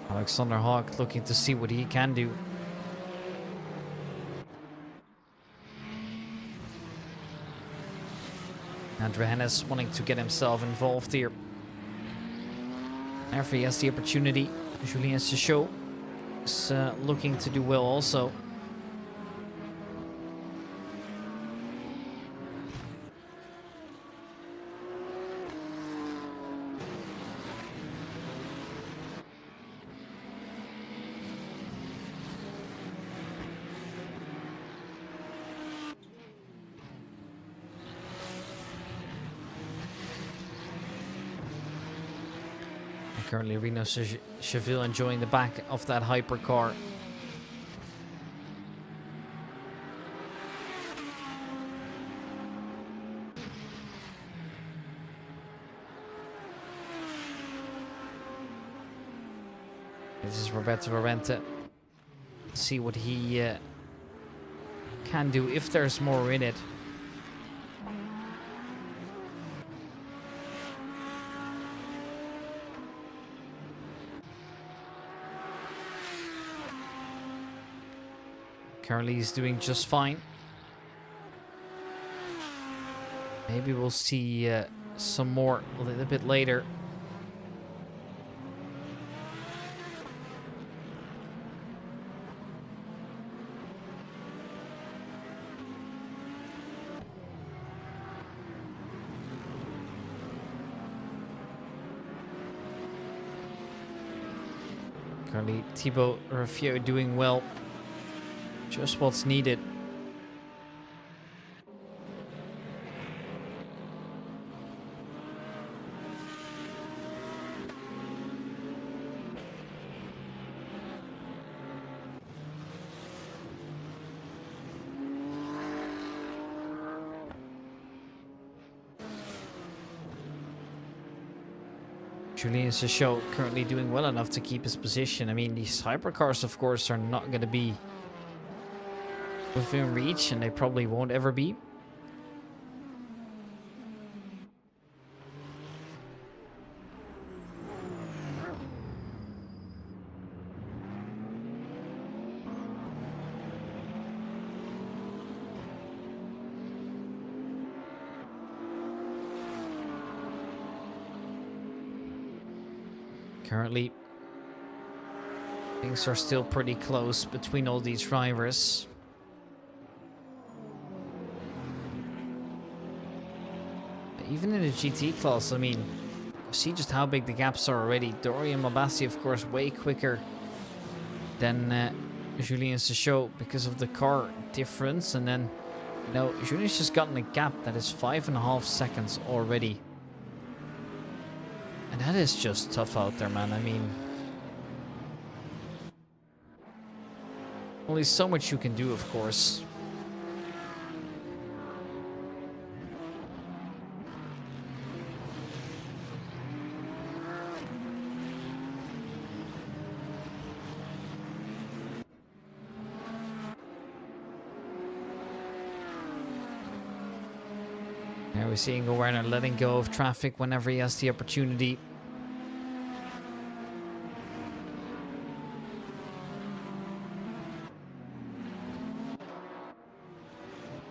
Alexander Hawk looking to see what he can do. Andre Hennes wanting to get himself involved here. Therefore he has the opportunity. Julien Sechot is looking to do well also. Currently, Reno Cheville enjoying the back of that hypercar. This is Roberto Laurentiis. See what he can do if there's more in it. Currently he's doing just fine. Maybe we'll see some more a little bit later. Currently Thibaut Raffieux doing well. Just what's needed. Julien Sechot currently doing well enough to keep his position. I mean, these hypercars, of course, are not going to be within reach, and they probably won't ever be. Currently, things are still pretty close between all these drivers. Even in the GT class, I mean, see just how big the gaps are already. Dorian Mabassi, of course, way quicker than Julien Sechot because of the car difference. And then, you know, Julien's just gotten a gap that is 5.5 seconds already. And that is just tough out there, man. I mean, only so much you can do, of course. We're seeing Werner letting go of traffic whenever he has the opportunity.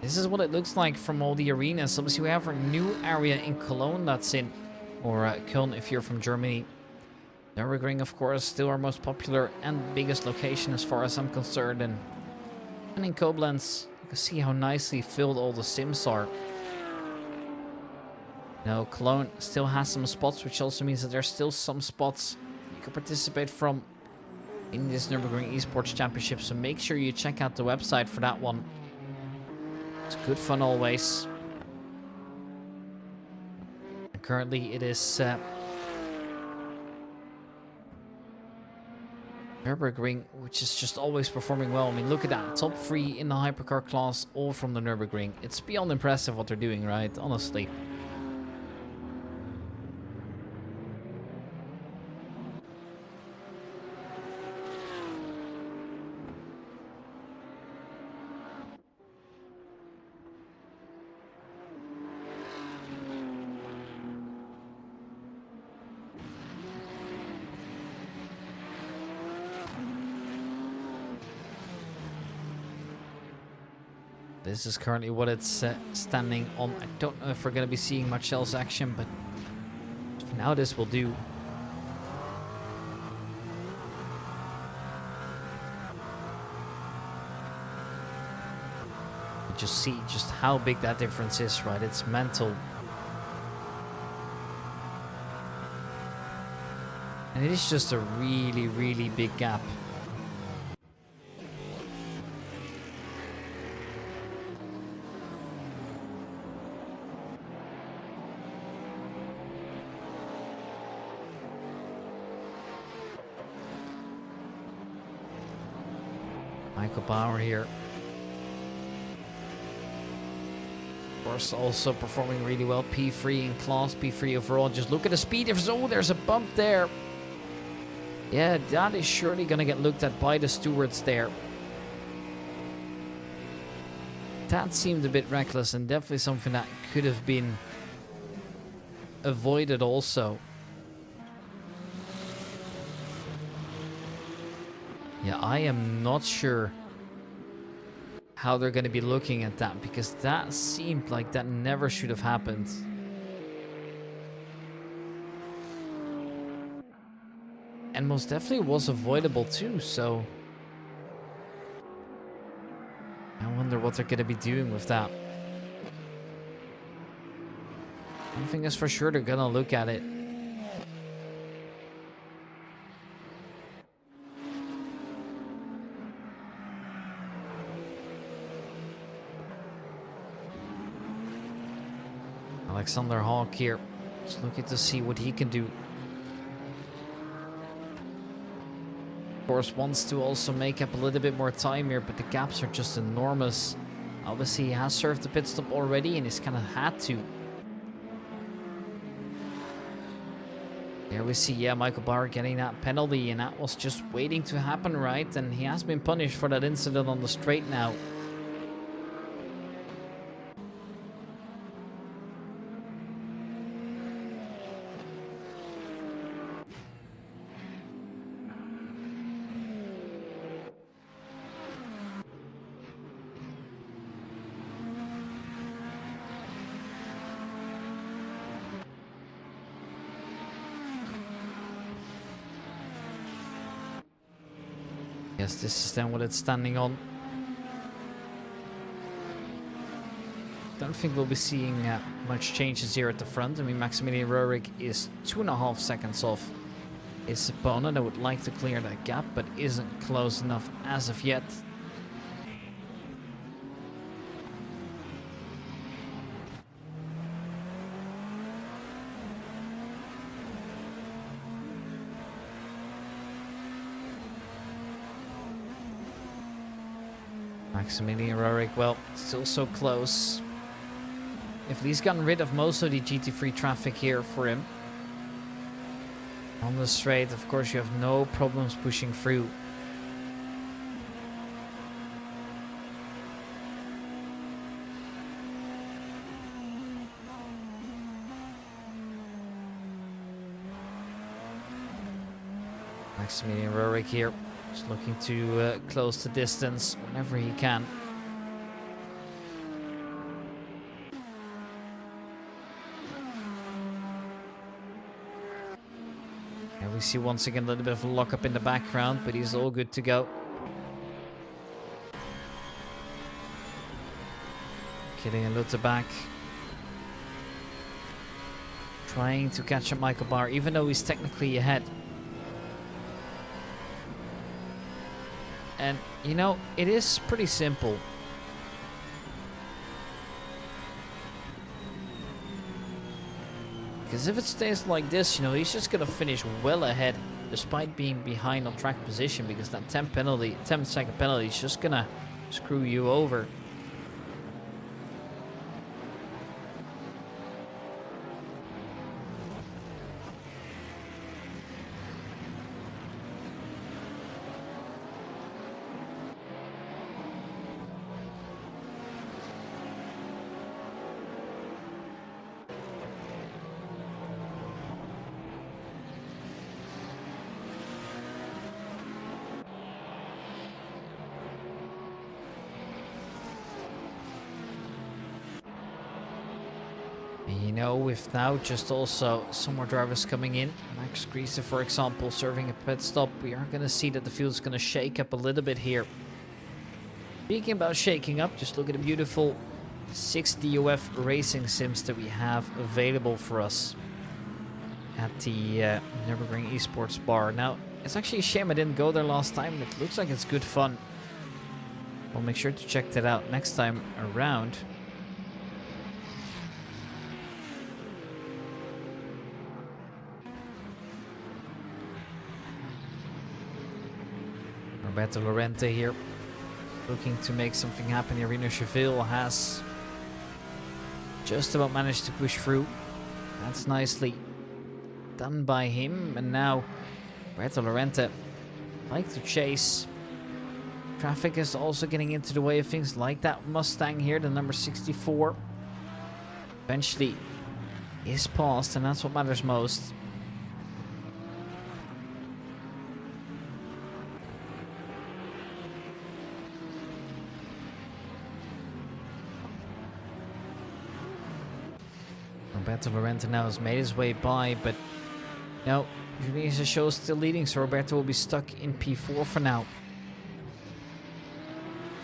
This is what it looks like from all the arenas. Obviously, we have our new area in Cologne that's in, or Köln if you're from Germany. Nürburgring, of course, still our most popular and biggest location as far as I'm concerned. And in Koblenz, you can see how nicely filled all the sims are. Now, Cologne still has some spots, which also means that there's still some spots you can participate from in this Nürburgring eSports Championship. So make sure you check out the website for that one. It's good fun always. And currently it is Nürburgring, which is just always performing well. I mean, look at that. Top 3 in the hypercar class, all from the Nürburgring. It's beyond impressive what they're doing, right? Honestly. This is currently what it's standing on. I don't know if we're going to be seeing much else action, but for now this will do. You just see just how big that difference is, right? It's mental. And it is just a really, really big gap. Michael Bauer here. Of course, also performing really well. P3 in class, P3 overall. Just look at the speed difference. Oh, there's a bump there. Yeah, that is surely going to get looked at by the stewards there. That seemed a bit reckless and definitely something that could have been avoided also. Yeah, I am not sure how they're going to be looking at that, because that seemed like that never should have happened. And most definitely was avoidable too, so I wonder what they're going to be doing with that. One thing is for sure, they're going to look at it. Alexander Hawk here, just looking to see what he can do. Of course, wants to also make up a little bit more time here, but the gaps are just enormous. Obviously, he has served the pit stop already and he's kind of had to. There we see, yeah, Michael Bauer getting that penalty, and that was just waiting to happen, right? And he has been punished for that incident on the straight now. Yes, this is then what it's standing on. Don't think we'll be seeing much changes here at the front. I mean, Maximilian Röhrig is 2.5 seconds off his opponent. I would like to clear that gap, but isn't close enough as of yet. Maximilian Röhrig, well, still so close. If he's gotten rid of most of the GT3 traffic here for him. On the straight, of course, you have no problems pushing through. Maximilian Roerich here, just looking to close the distance whenever he can. And we see once again a little bit of a lockup in the background, but he's all good to go. Killing a little back. Trying to catch up Michael Barr, even though he's technically ahead. And, you know, it is pretty simple. Because if it stays like this, you know, he's just going to finish well ahead, despite being behind on track position, because that 10-second penalty is just going to screw you over. You know, with now just also some more drivers coming in, Max Griese, for example, serving a pit stop, we are going to see that the field is going to shake up a little bit here. Speaking about shaking up, just look at the beautiful 6 DOF racing sims that we have available for us at the Nürburgring eSports bar. Now, it's actually a shame I didn't go there last time. It looks like it's good fun. I'll make sure to check that out next time around. Roberto Lorente here, looking to make something happen here. Rino Cheville has just about managed to push through. That's nicely done by him. And now Roberto Lorente like to chase. Traffic is also getting into the way of things, like that Mustang here, the number 64. Eventually is passed, and that's what matters most. Roberto Lorente now has made his way by, but no, Julissa shows still leading, so Roberto will be stuck in P4 for now.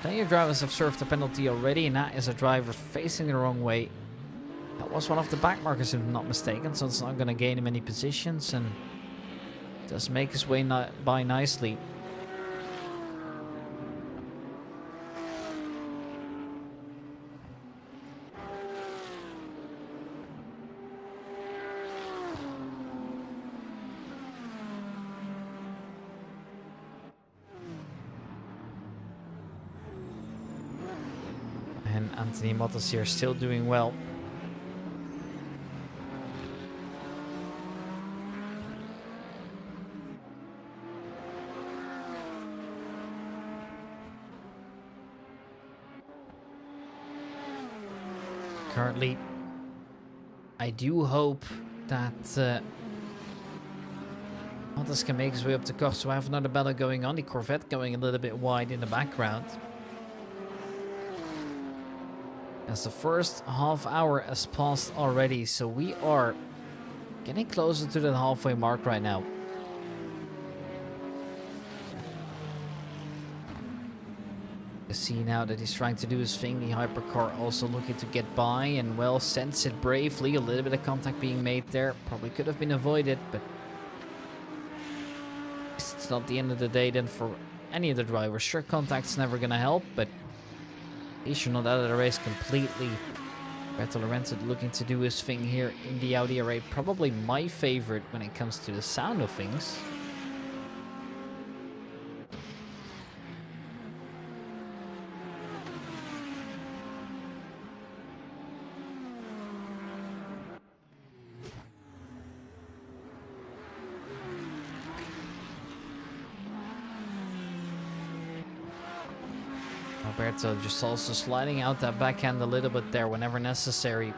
Plenty of drivers have served the penalty already, and that is a driver facing the wrong way. That was one of the back markers, if I'm not mistaken, so it's not going to gain him any positions, and does make his way by nicely. And Anthony Mottas here still doing well. Currently, I do hope that Mottas can make his way up to Koch. So I have another battle going on. The Corvette going a little bit wide in the background. As the first half hour has passed already, so we are getting closer to the halfway mark right now. You see now that he's trying to do his thing. The Hypercar also looking to get by, and well, sends it bravely. A little bit of contact being made there. Probably could have been avoided, but it's not the end of the day then for any of the drivers. Sure, contact's never going to help, but he should not out of the race completely. Roberto Lorente looking to do his thing here in the Audi array. Probably my favorite when it comes to the sound of things. Roberto just also sliding out that backhand a little bit there whenever necessary.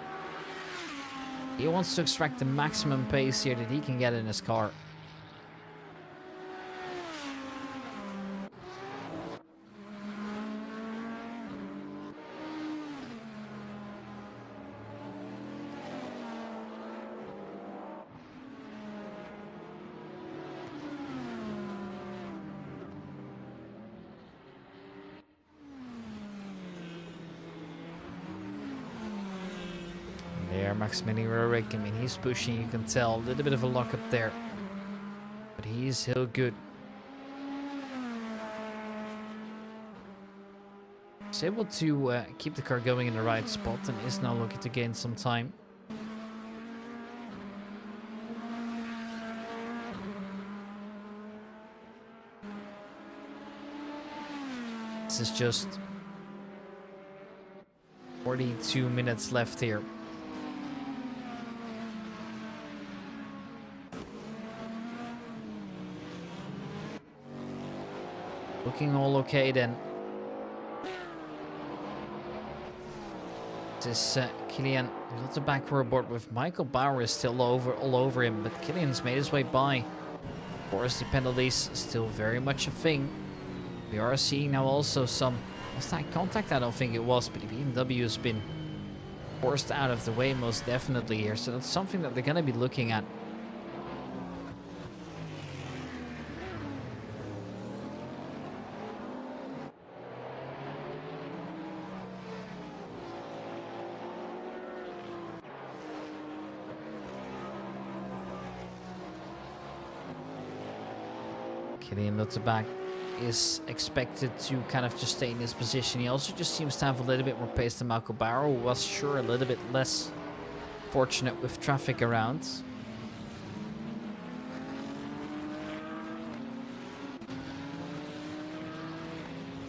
He wants to extract the maximum pace here that he can get in his car. there, Maximilian Röhrig. I mean, he's pushing, you can tell. A little bit of a lock up there. But he's still good. He's able to keep the car going in the right spot and is now looking to gain some time. This is just 42 minutes left here. Looking all okay then. This Kilian a little backward board with Michael Bauer is still all over him, but Kilian's made his way by. Of course, the penalties still very much a thing. We are seeing now also some... Was that contact? I don't think it was, but the BMW has been forced out of the way most definitely here. So that's something that they're going to be looking at. Kilian Lutterbach is expected to kind of just stay in his position. He also just seems to have a little bit more pace than Michael Bauer, who was sure a little bit less fortunate with traffic around.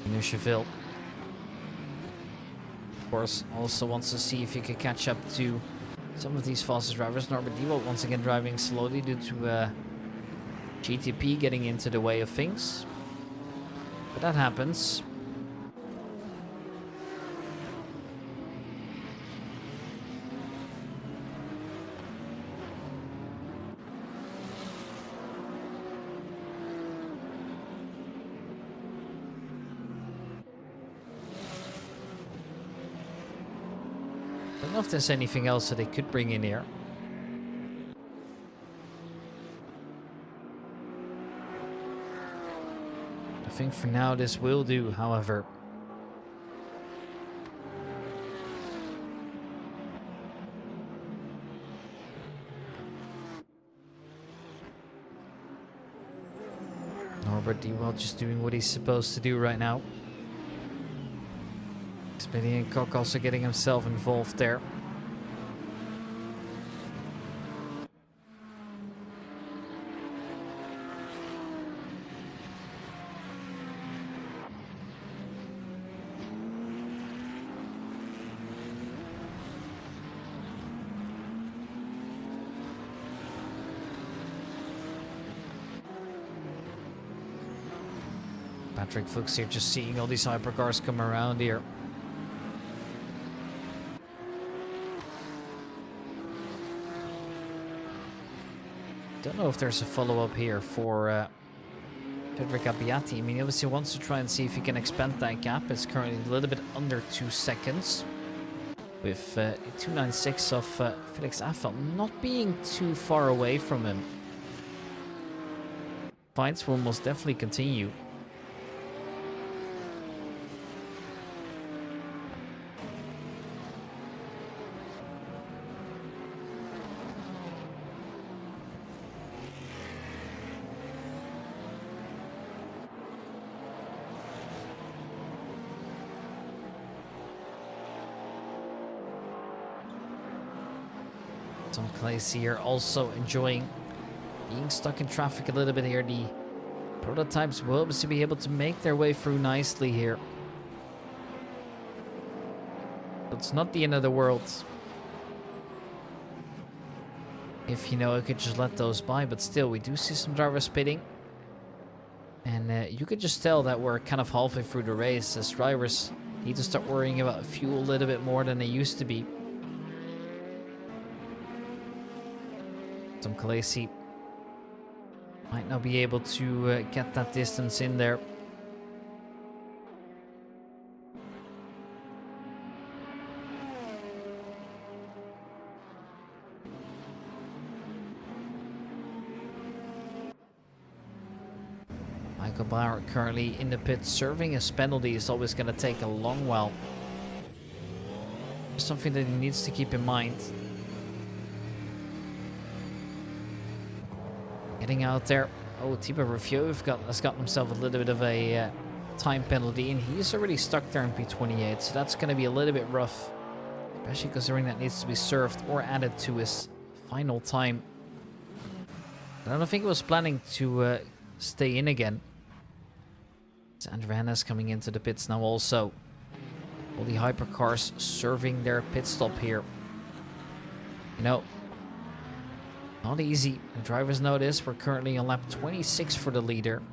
Nucheville, of course, also wants to see if he can catch up to some of these fastest drivers. Norbert Diewald once again driving slowly due to GTP getting into the way of things. But that happens. I don't know if there's anything else that they could bring in here. I think for now this will do, however. Norbert Diewald just doing what he's supposed to do right now. Spinny and Koch also getting himself involved there. Patrick Fuchs here just seeing all these hypercars come around here. Don't know if there's a follow-up here for Federic Abbiati. I mean, he obviously wants to try and see if he can expand that gap. It's currently a little bit under 2 seconds. With 2.96 of Felix Affel not being too far away from him. Fights will most definitely continue. Tom Clancy here also enjoying being stuck in traffic a little bit here. The prototypes will obviously be able to make their way through nicely here. It's not the end of the world if, you know, I could just let those by, but still we do see some drivers pitting. And you could just tell that we're kind of halfway through the race as drivers need to start worrying about fuel a little bit more than they used to be. Tom Khaleesi might not be able to get that distance in there. Michael Bauer currently in the pit serving his penalty is always going to take a long while. Something that he needs to keep in mind. Getting out there. Oh, Thibaut Ruffieux has gotten himself a little bit of a time penalty, and he's already stuck there in P28, so that's going to be a little bit rough. Especially considering that needs to be served or added to his final time. I don't think he was planning to stay in again. It's Andrew Hannes coming into the pits now also. All the hypercars serving their pit stop here. You know, not easy. The drivers know this. We're currently on lap 26 for the leader.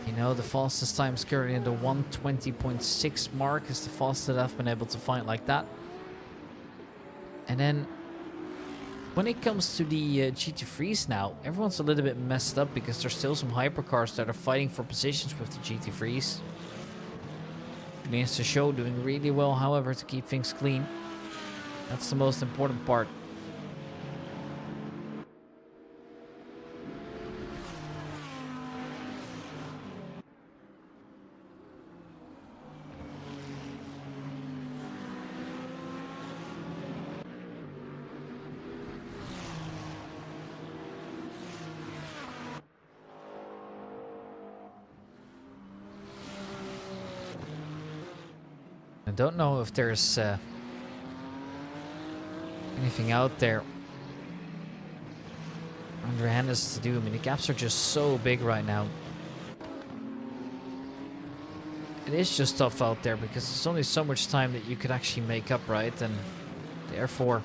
You know, the fastest time is currently in the 120.6 mark. Is the fastest I've been able to find like that. And then when it comes to the GT3s now, everyone's a little bit messed up because there's still some hypercars that are fighting for positions with the GT3s. Means the show doing really well, however, to keep things clean. That's the most important part. I don't know if there's anything out there under Hannes to do. I mean, the gaps are just so big right now. It is just tough out there because there's only so much time that you could actually make up, right? And therefore,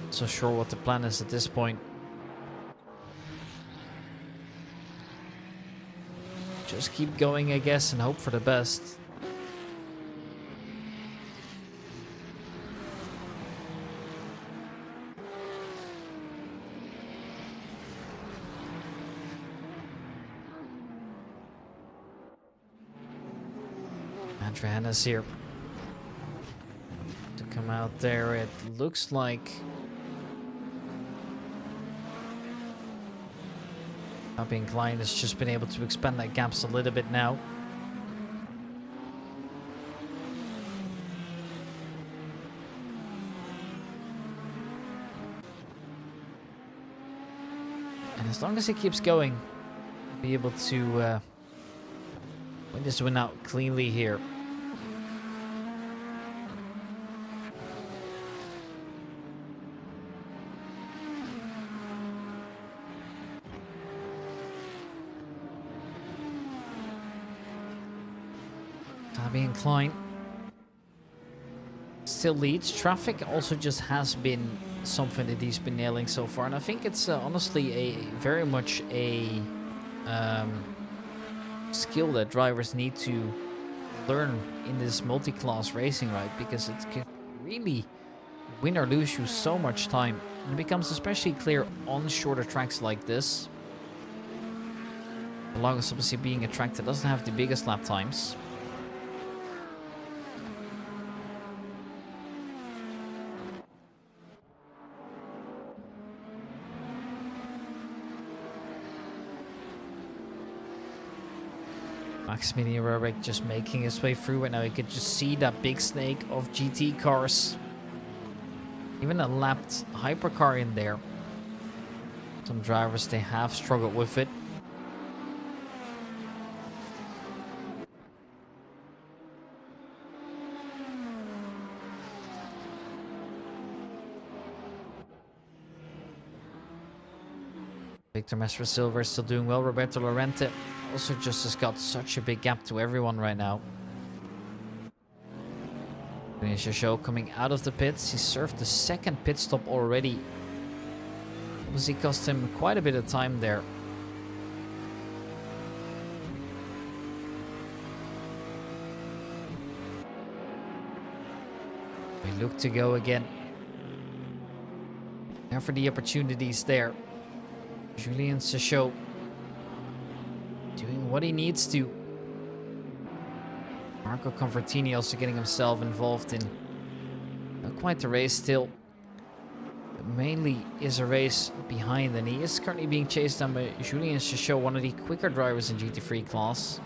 not so sure what the plan is at this point. Just keep going, I guess, and hope for the best. Andrew Hannes here to come out there. It looks like Being Klein has just been able to expand that gaps a little bit now. And as long as he keeps going, he'll be able to win this one out cleanly here. Being Klein still leads. Traffic also just has been something that he's been nailing so far, and I think it's honestly very much a skill that drivers need to learn in this multi-class racing, right? Because it can really win or lose you so much time. And it becomes especially clear on shorter tracks like this. Interlagos obviously being a track that doesn't have the biggest lap times. Maximilian Röhrig just making his way through right now. You could just see that big snake of GT cars. Even a lapped hypercar in there. Some drivers, they have struggled with it. Victor Mestre Silva is still doing well. Roberto Lorente also just has got such a big gap to everyone right now. Finish the show coming out of the pits. He served the second pit stop already. Obviously cost him quite a bit of time there. We look to go again. Now for the opportunities there. Julien Sechot doing what he needs to. Marco Convertini also getting himself involved in not quite the race still, but mainly is a race behind, and he is currently being chased down by Julien Sechot, one of the quicker drivers in GT3 class.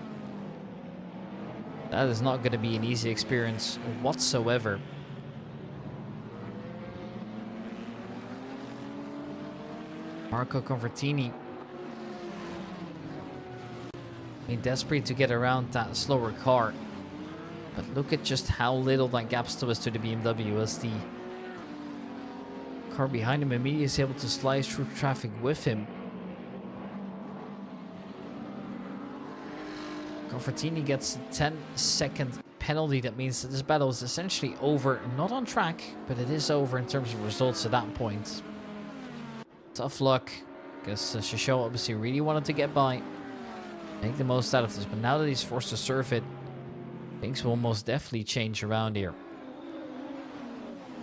That is not going to be an easy experience whatsoever. Marco Convertini. I mean, desperate to get around that slower car. But look at just how little that gap still is to the BMW as the car behind him immediately is able to slice through traffic with him. Convertini gets a 10-second penalty. That means that this battle is essentially over. Not on track, but it is over in terms of results at that point. Tough luck, because Shishou obviously really wanted to get by. Make the most out of this, but now that he's forced to serve it, things will most definitely change around here.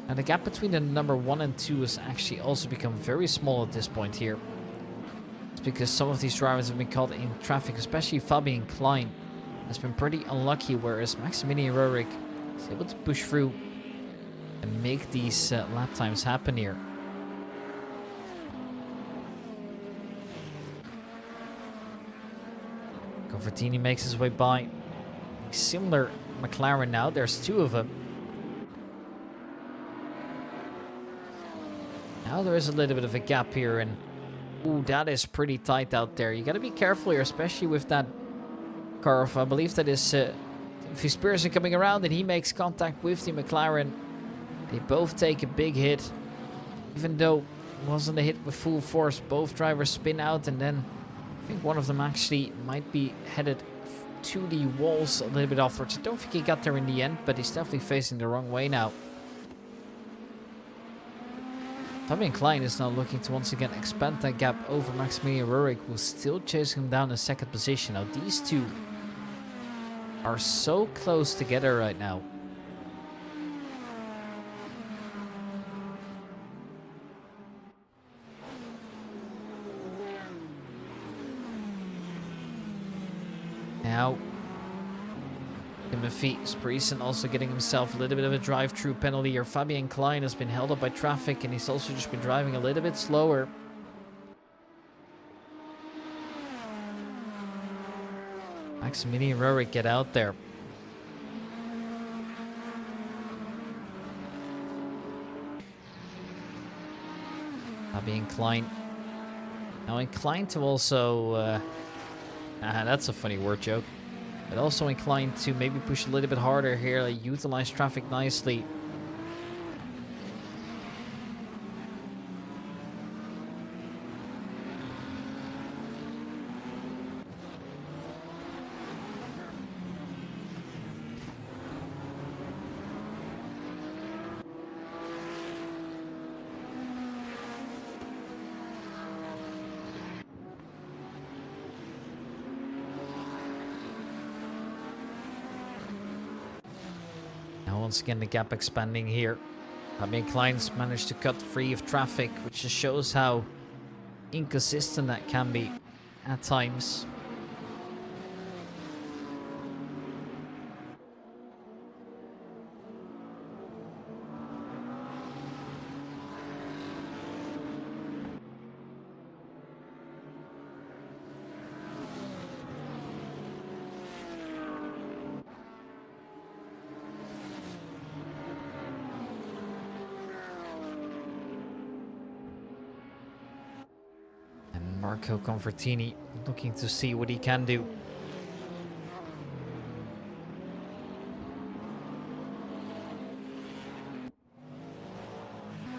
And the gap between the number 1 and 2 has actually also become very small at this point here. It's because some of these drivers have been caught in traffic, especially Fabian Klein has been pretty unlucky, whereas Maximilian Roehrig is able to push through and make these lap times happen here. Convertini makes his way by. Similar McLaren now. There's 2 of them. Now there is a little bit of a gap here, and ooh, that is pretty tight out there. You got to be careful here, especially with that car. I believe that is Spears coming around, and he makes contact with the McLaren. They both take a big hit, even though it wasn't a hit with full force. Both drivers spin out, and then I think one of them actually might be headed to the walls a little bit afterwards. I don't think he got there in the end, but he's definitely facing the wrong way now. Fabian Klein is now looking to once again expand that gap over Maximilian Roehrig, who's still chasing him down in 2nd position. Now these two are so close together right now. Now, Timothy Spreesen also getting himself a little bit of a drive-through penalty here. Fabian Klein has been held up by traffic, and he's also just been driving a little bit slower. Maximilian Roehrig, get out there. Fabian Klein. Now inclined to also... that's a funny word joke. But also inclined to maybe push a little bit harder here, like utilize traffic nicely. Once again, the gap expanding here. Fabian Klein's managed to cut free of traffic, which just shows how inconsistent that can be at times. Marco Convertini looking to see what he can do.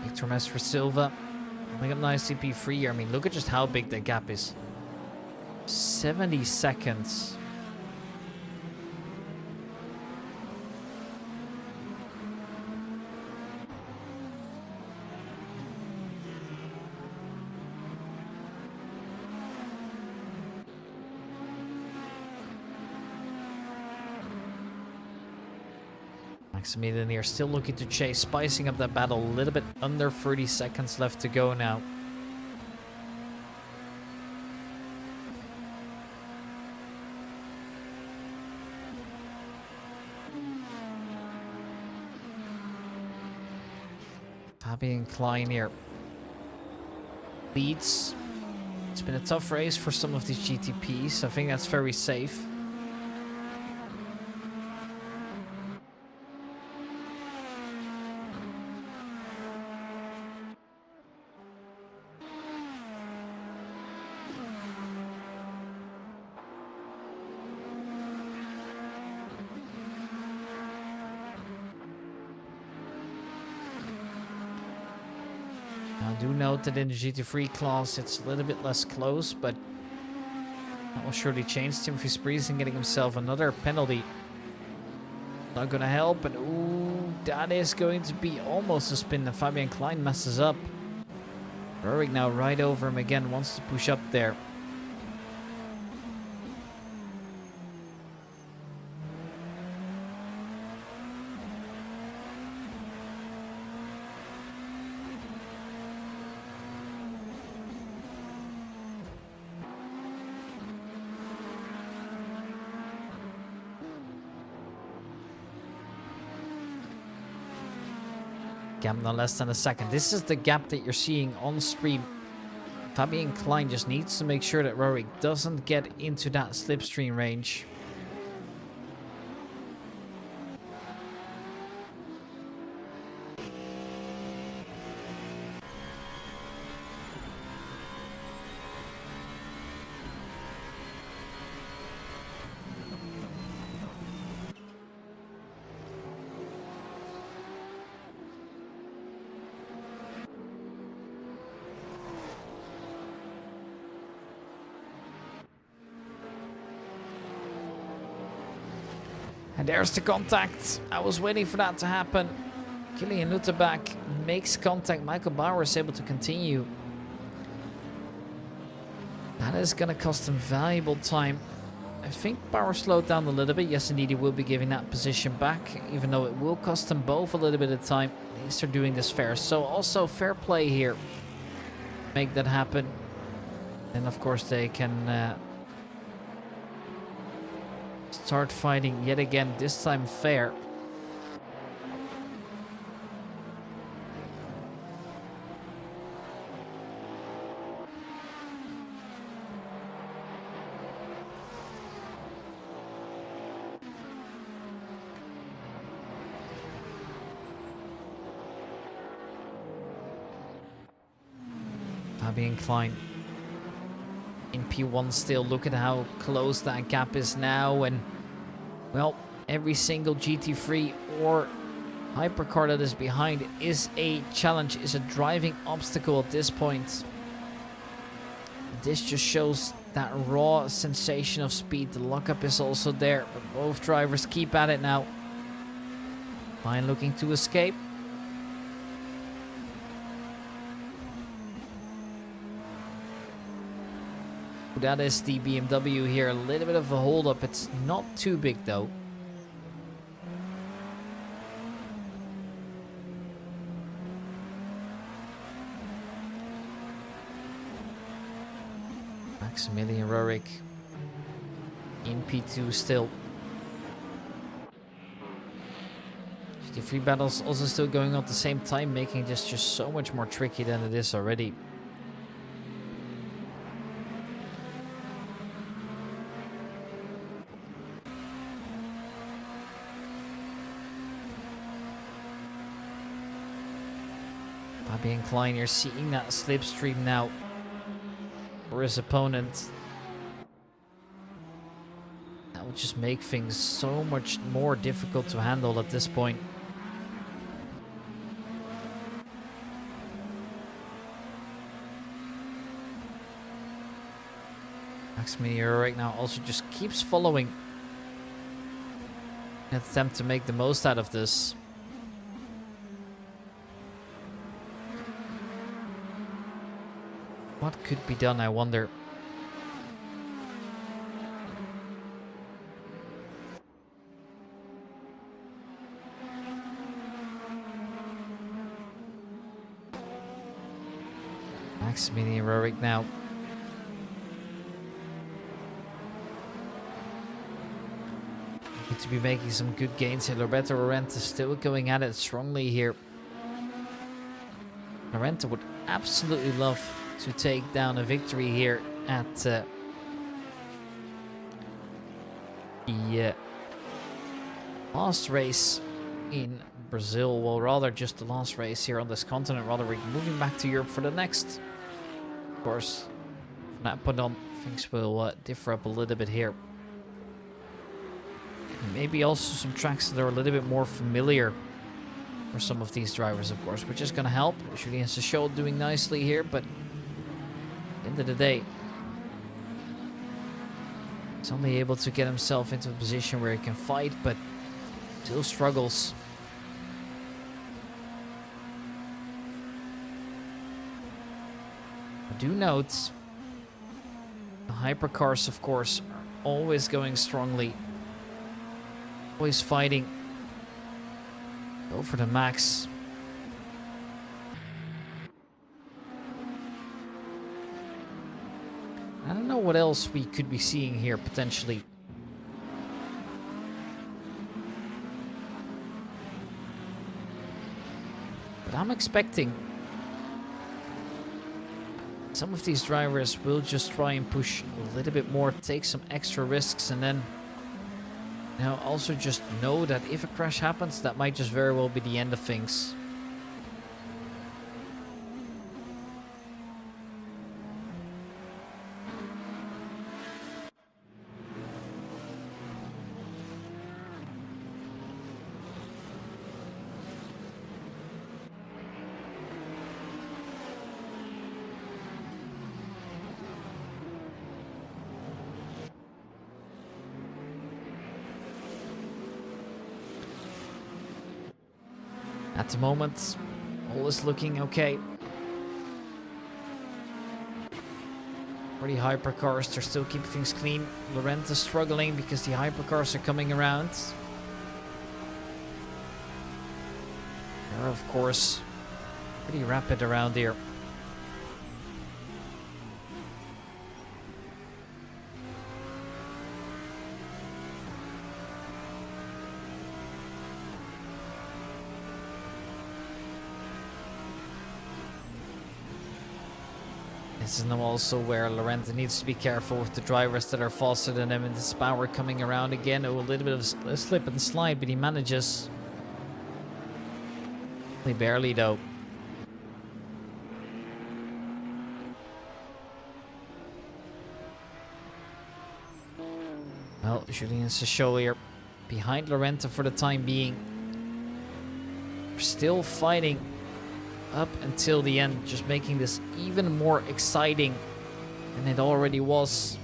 Victor Mestre Silva picking up nice CP3 here. I mean, look at just how big that gap is. 70 seconds. Maximilian here still looking to chase, spicing up that battle. A little bit under 30 seconds left to go now. Fabian Klein here leads. It's been a tough race for some of these GTPs. I think that's very safe. Now, do note that in the GT3 class it's a little bit less close, but that will surely change. Timothy Spreesen getting himself another penalty. Not gonna help, and ooh, that is going to be almost a spin that Fabian Klein messes up. Röhrig now right over him again, wants to push up there. Gap no less than a second. This is the gap that you're seeing on stream. Fabian Klein just needs to make sure that Röhrig doesn't get into that slipstream range. And there's the contact. I was waiting for that to happen. Kilian Lutterbach makes contact. Michael Bauer is able to continue. That is going to cost him valuable time. I think Bauer slowed down a little bit. Yes, indeed, he will be giving that position back, even though it will cost them both a little bit of time. At least they're doing this fair. So also fair play here. Make that happen. And of course they can start fighting yet again, this time fair. Fabian Klein in P1 still. Look at how close that gap is now, and well, every single GT3 or hypercar that is behind is a challenge, is a driving obstacle at this point. This just shows that raw sensation of speed. The lockup is also there, but both drivers keep at it now. Klein looking to escape. That is the BMW here. A little bit of a hold up. It's not too big though. Maximilian Röhrig in P2 still. The free battles also still going on at the same time, making this just so much more tricky than it is already. Fabian Klein, you're seeing that slipstream now for his opponent. That would just make things so much more difficult to handle at this point. Maximilian right now also just keeps following. An attempt to make the most out of this. What could be done, I wonder? Maximilian Röhrig now. Need to be making some good gains here. Roberto Lorente still going at it strongly here. Lorente would absolutely love to take down a victory here at the last race in Brazil. Well, rather just the last race here on this continent. Rather, we're moving back to Europe for the next. Of course, But things will differ up a little bit here. Maybe also some tracks that are a little bit more familiar for some of these drivers, of course, which is going to help. Julien Sechol doing nicely here, but at the end of the day, he's only able to get himself into a position where he can fight, but still struggles. I do note the hypercars, of course, are always going strongly. Always fighting. Go for the max. I don't know what else we could be seeing here, potentially. But I'm expecting some of these drivers will just try and push a little bit more, take some extra risks, and then also just know that if a crash happens, that might just very well be the end of things. At the moment, all is looking okay. For the hypercars, they're still keeping things clean. Laurent is struggling because the hypercars are coming around. They're, of course, pretty rapid around here. This is now also where Laurent needs to be careful with the drivers that are faster than him, and this power coming around again. Oh, a little bit of a slip and slide, but he manages. Only barely, though. Well, Julien Sechol here behind Laurent for the time being. We're still fighting up until the end, just making this even more exciting than it already was.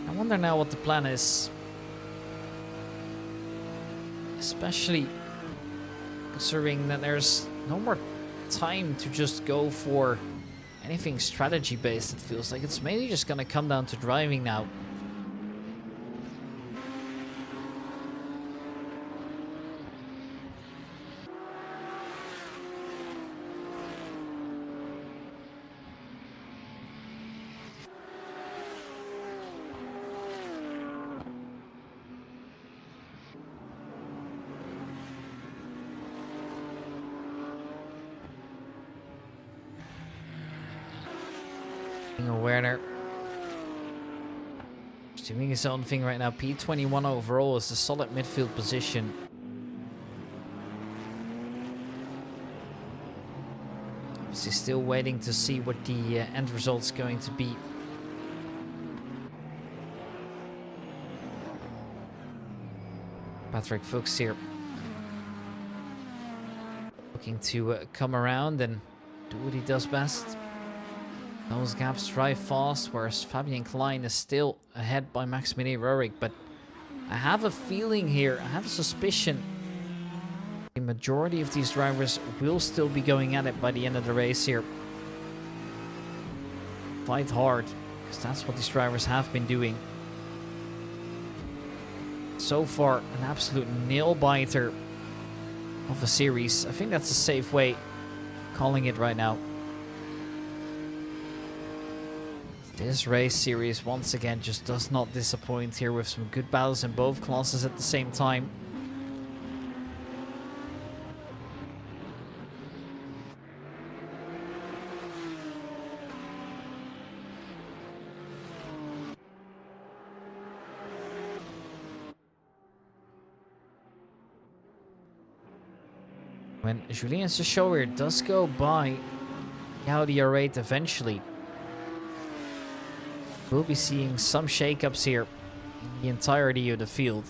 I wonder now what the plan is, especially considering that there's no more time to just go for anything strategy based. It feels like it's mainly just gonna come down to driving now. Werner is doing his own thing right now. P21 overall is a solid midfield position. Obviously still waiting to see what the end result's going to be. Patrick Fuchs here looking to come around and do what he does best. Those gaps drive fast, whereas Fabian Klein is still ahead by Maximilian Röhrig. But I have a feeling here, I have a suspicion the majority of these drivers will still be going at it by the end of the race here. Fight hard, because that's what these drivers have been doing. So far, an absolute nail-biter of a series. I think that's a safe way of calling it right now. This race series once again just does not disappoint here, with some good battles in both classes at the same time. When Julien Sechauer does go by the Audi R8 eventually, we'll be seeing some shakeups here in the entirety of the field.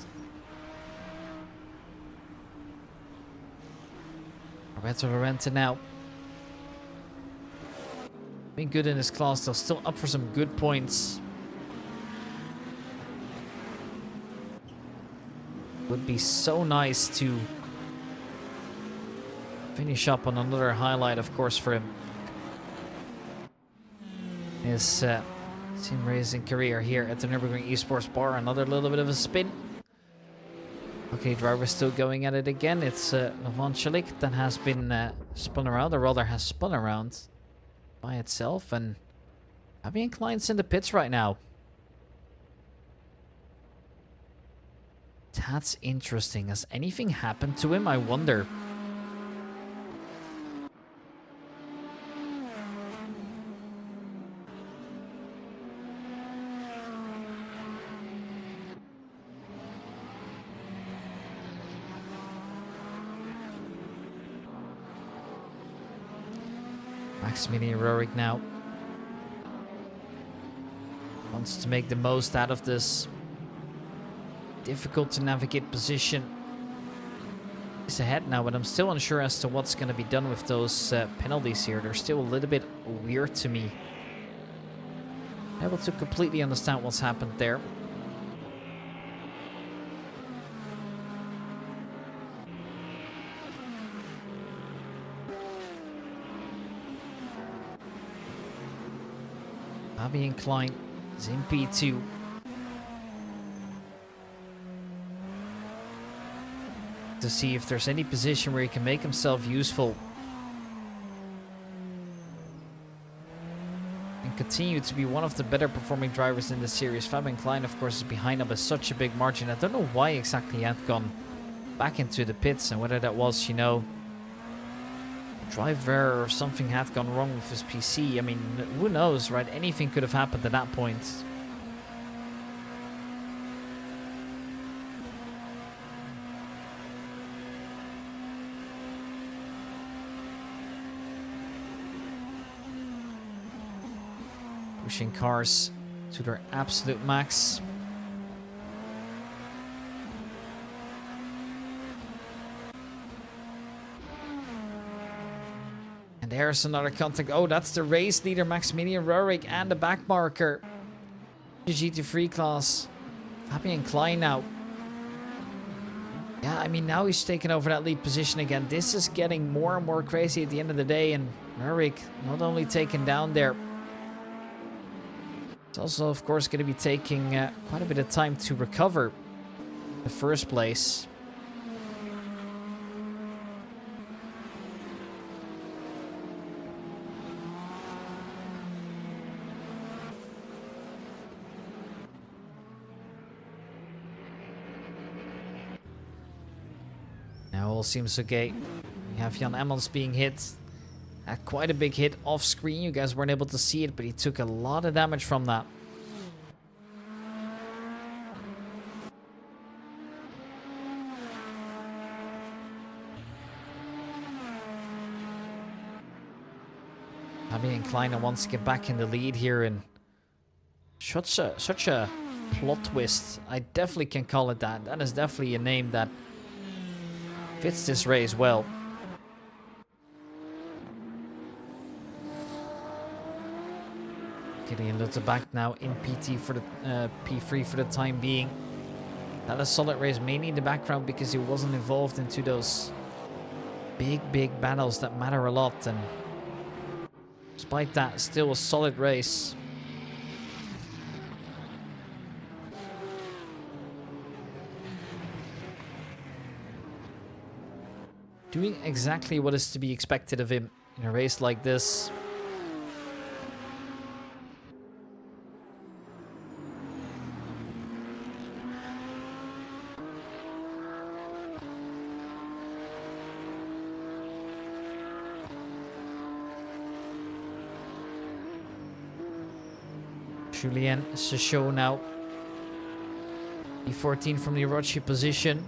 Roberto Lorente now being good in his class, though still up for some good points. Would be so nice to finish up on another highlight, of course, for him. His sim racing career here at the Nürburgring eSports bar. Another little bit of a spin. Okay, driver still going at it again. It's Lavan Chalik that has been spun around, or rather has spun around by itself. And Fabian Klein's in the pits right now. That's interesting. Has anything happened to him? I wonder. Maximilian Rorik now wants to make the most out of this difficult to navigate position. He's ahead now, but I'm still unsure as to what's going to be done with those penalties here. They're still a little bit weird to me. Able to completely understand what's happened there. Fabian Klein is in P2. To see if there's any position where he can make himself useful. And continue to be one of the better performing drivers in the series. Fabian Klein, of course, is behind him by such a big margin. I don't know why exactly he had gone back into the pits and whether that was, you know, driver error or something had gone wrong with his PC. I mean, who knows, right? Anything could have happened at that point. Pushing cars to their absolute max. And there's another contact. Oh, that's the race leader, Maximilian Rorik, and the back marker. The GT3 class. Fabian Klein now. Yeah, I mean, now he's taken over that lead position again. This is getting more and more crazy at the end of the day. And Rorik not only taken down there, it's also, of course, going to be taking quite a bit of time to recover in the first place. Now all seems okay. We have Jan Emmels being hit. Had quite a big hit off screen. You guys weren't able to see it, but he took a lot of damage from that. Fabian Klein wants to get back in the lead here, and such a plot twist. I definitely can call it that. That is definitely a name that fits this race well. Getting a little back now in PT for the P3 for the time being. Had a solid race, mainly in the background because he wasn't involved into those big battles that matter a lot. And despite that, still a solid race. Doing exactly what is to be expected of him in a race like this. Julien Sechauer now. E14 from the Orochi position.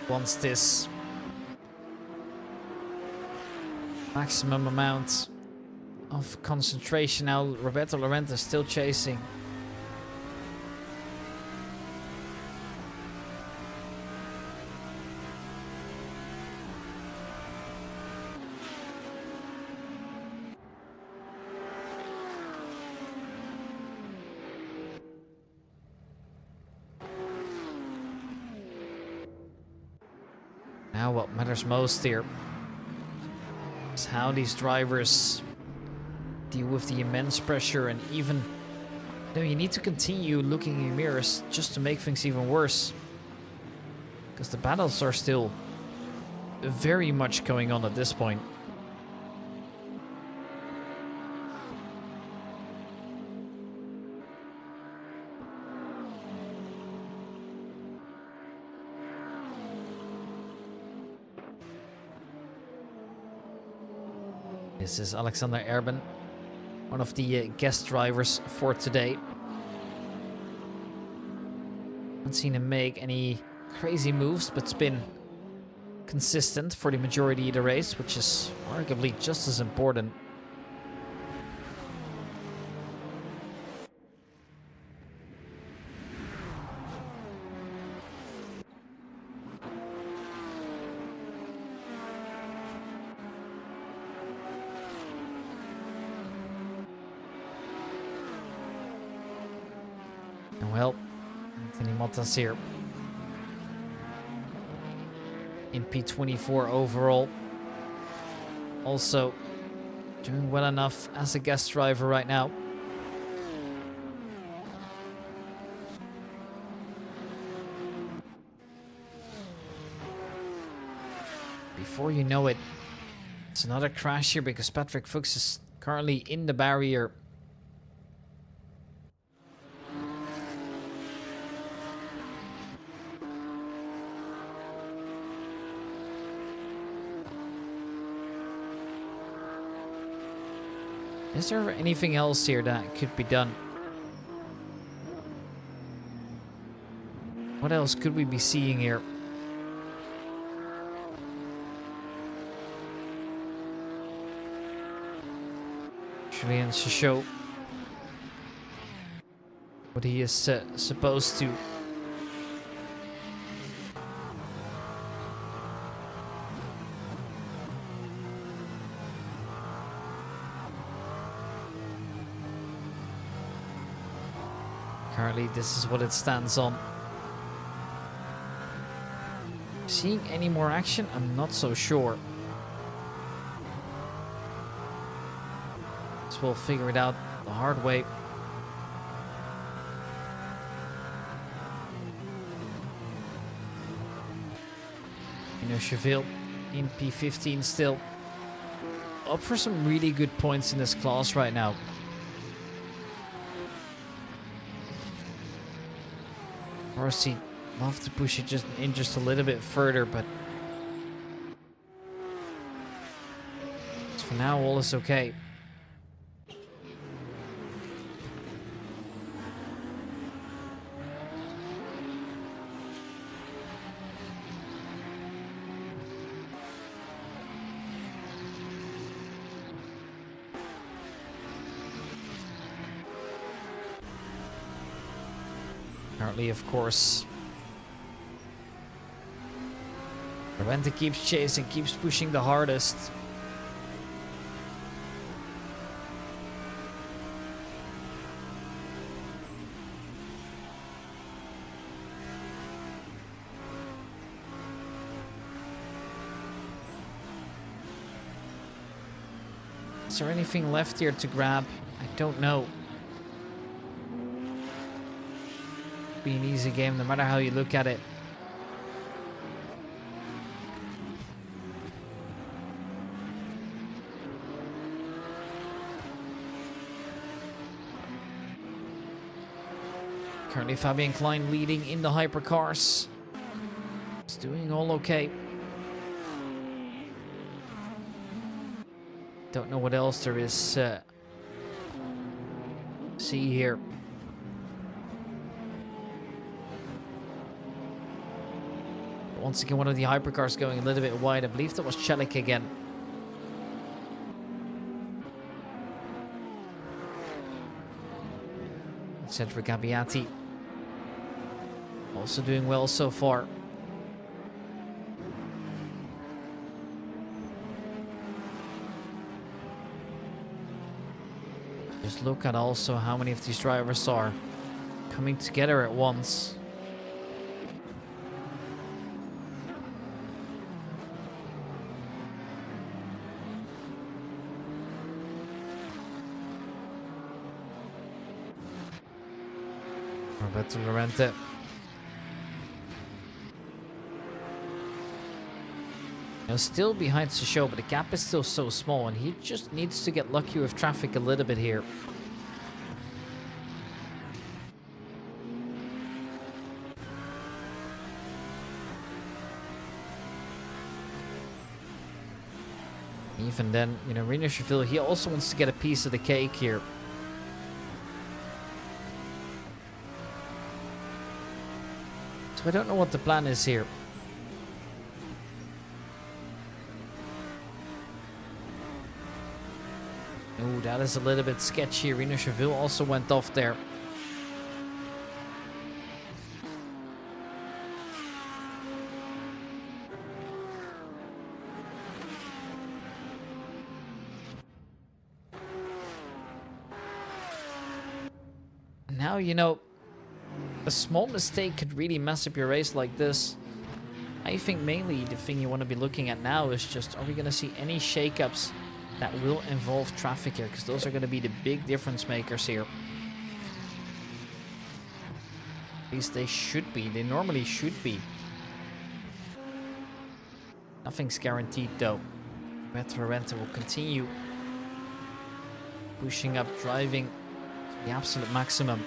wants this maximum amount of concentration. Now Roberto Laurenta still chasing. Now what matters most here is how these drivers deal with the immense pressure, and even though you need to continue looking in mirrors just to make things even worse, because the battles are still very much going on at this point. This is Alexander Erben, one of the guest drivers for today. Haven't seen him make any crazy moves, but it's been consistent for the majority of the race, which is arguably just as important. Well, Anthony Mottas here in P24 overall. Also doing well enough as a guest driver right now. Before you know it, it's another crash here because Patrick Fuchs is currently in the barrier. Is there anything else here that could be done? What else could we be seeing here? Julian to show what he is supposed to. Currently, this is what it stands on. Seeing any more action? I'm not so sure. So we'll figure it out the hard way. Cheville in P15 still. Up for some really good points in this class right now. Rossi love to push it just a little bit further, but for now all is okay. Currently, of course, Laurenta keeps chasing, keeps pushing the hardest. Is there anything left here to grab? I don't know. Be an easy game no matter how you look at it. Currently Fabian Klein leading in the hypercars. He's doing all okay. Don't know what else there is see here. Once again, one of the hypercars going a little bit wide. I believe that was Celik again. Cedric Abbiati also doing well so far. Just look at also how many of these drivers are coming together at once. Roberto Lorente. Now still behind the show, but the gap is still so small, and he just needs to get lucky with traffic a little bit here. Even then, you know, Rino Cheville, he also wants to get a piece of the cake here. So I don't know what the plan is here. Oh, that is a little bit sketchy. Rino Cheville also went off there. Now, you know, a small mistake could really mess up your race like this. I think mainly the thing you want to be looking at now is just, are we going to see any shakeups that will involve traffic here? Because those are going to be the big difference makers here. At least they should be. They normally should be. Nothing's guaranteed though. Roberto Lorente will continue pushing up, driving to the absolute maximum.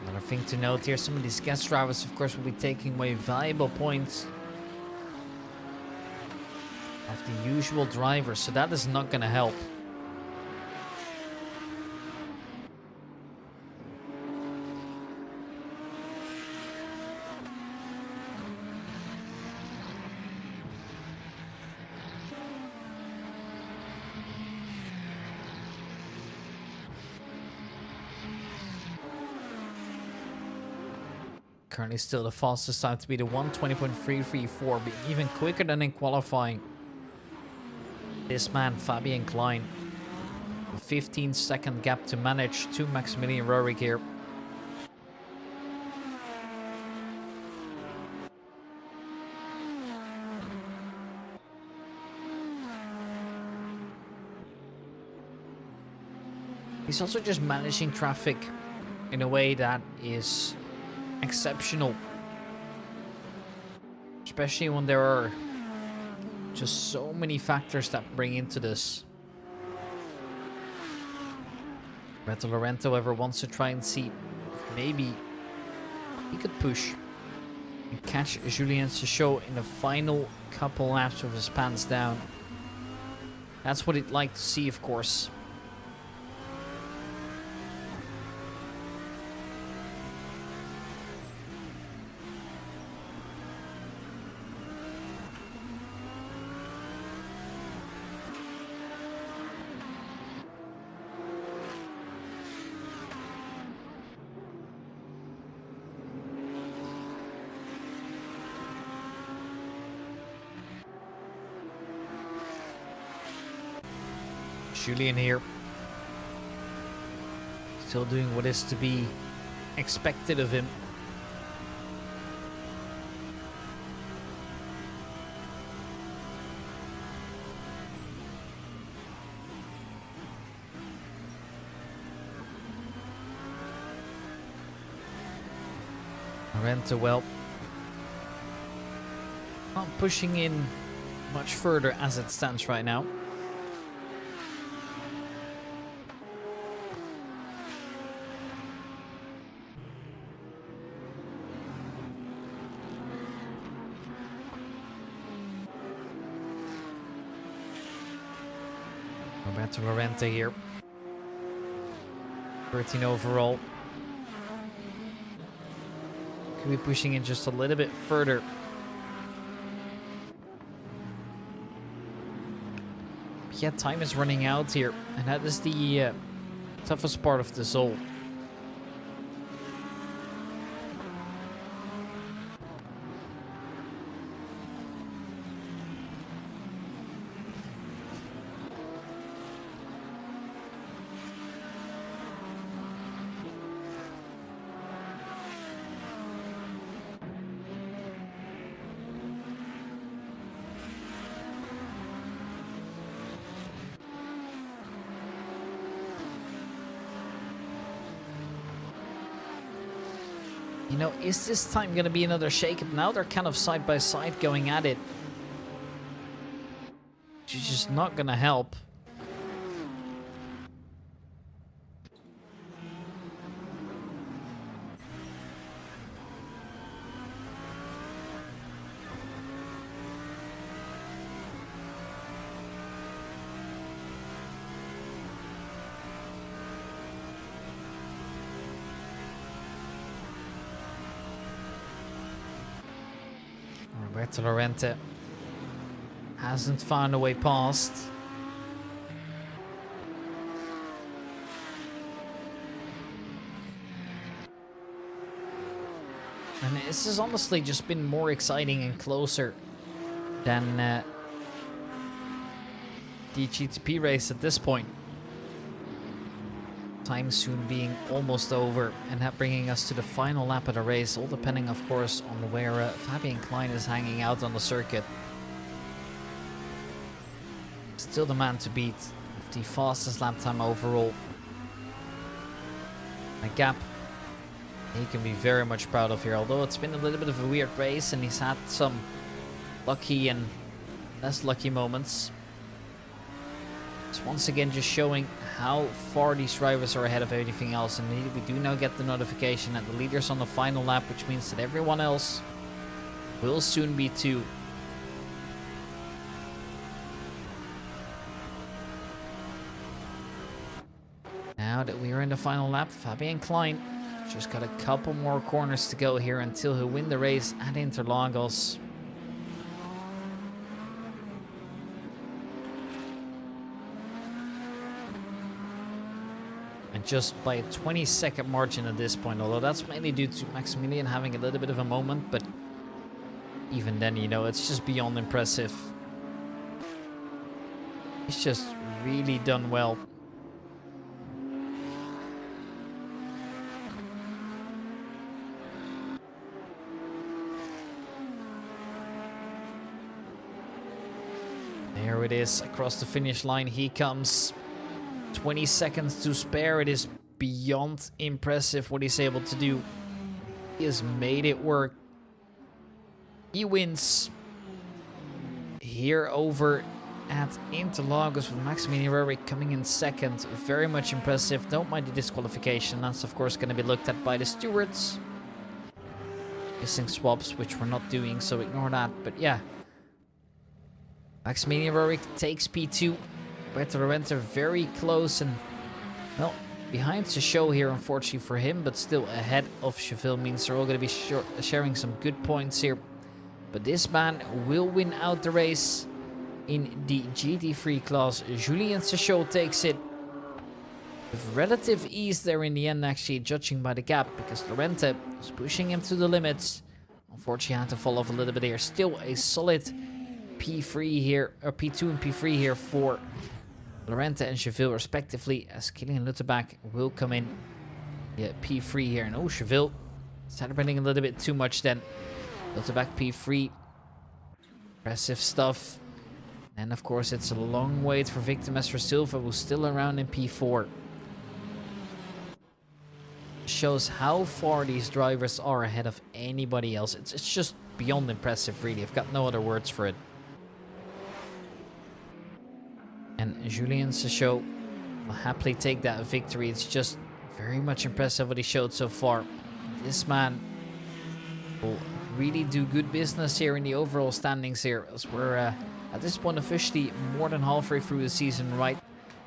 Another thing to note here, some of these guest drivers, of course, will be taking away valuable points of the usual drivers, so that is not going to help. Currently still the fastest time to be the 1:20.334, being even quicker than in qualifying. This man, Fabian Klein. A 15-second gap to manage to Maximilian Rohrig here. He's also just managing traffic in a way that is exceptional, especially when there are just so many factors that bring into this. Roberto Lorente, however, wants to try and see if maybe he could push and catch Julien Sechot in the final couple laps with his pants down. That's what he'd like to see, of course. Julien here, still doing what is to be expected of him. Lorente, well, not pushing in much further as it stands right now. Roberto Lorente here. 13 overall. Could be pushing in just a little bit further. But yeah, time is running out here. And that is the toughest part of this all. You know, is this time going to be another shake-up? Now they're kind of side by side going at it. Which is just not going to help. Roberto Lorente hasn't found a way past. And this has honestly just been more exciting and closer than the GT3 race at this point. Time soon being almost over, and that bringing us to the final lap of the race, all depending of course on where Fabian Klein is hanging out on the circuit. Still the man to beat with the fastest lap time overall. A gap he can be very much proud of here, although it's been a little bit of a weird race and he's had some lucky and less lucky moments. It's once again just showing how far these drivers are ahead of everything else, and we do now get the notification that the leader's on the final lap, which means that everyone else will soon be too. Now that we are in the final lap, Fabian Klein just got a couple more corners to go here until he'll win the race at Interlagos. And just by a 20-second margin at this point, although that's mainly due to Maximilian having a little bit of a moment, but even then, you know, it's just beyond impressive. He's just really done well. There it is, across the finish line he comes. 20 seconds to spare. It is beyond impressive what he's able to do. He has made it work. He wins here over at Interlagos with Maximilian Röhrig coming in second. Very much impressive. Don't mind the disqualification. That's of course going to be looked at by the stewards. Missing swaps, which we're not doing, so ignore that. But yeah, Maximilian Röhrig takes P2. Roberto Lorente very close and, well, behind the show here, unfortunately for him, but still ahead of Cheville means they're all going to be sharing some good points here. But this man will win out the race in the GT3 class. Julien Sechot takes it with relative ease there in the end, actually, judging by the gap, because Lorente was pushing him to the limits. Unfortunately, had to fall off a little bit here. Still a solid P3 here, or P2 and P3 here for Lorente and Cheville respectively, as Kilian Lutterbach will come in. Yeah, P3 here. And oh, Cheville celebrating a little bit too much then. Lutterbach P3. Impressive stuff. And of course, it's a long wait for Victor Mestre Silva, who's still around in P4. Shows how far these drivers are ahead of anybody else. It's just beyond impressive, really. I've got no other words for it. And Julien Sechot will happily take that victory. It's just very much impressive what he showed so far. This man will really do good business here in the overall standings here, as we're at this point officially more than halfway through the season, right?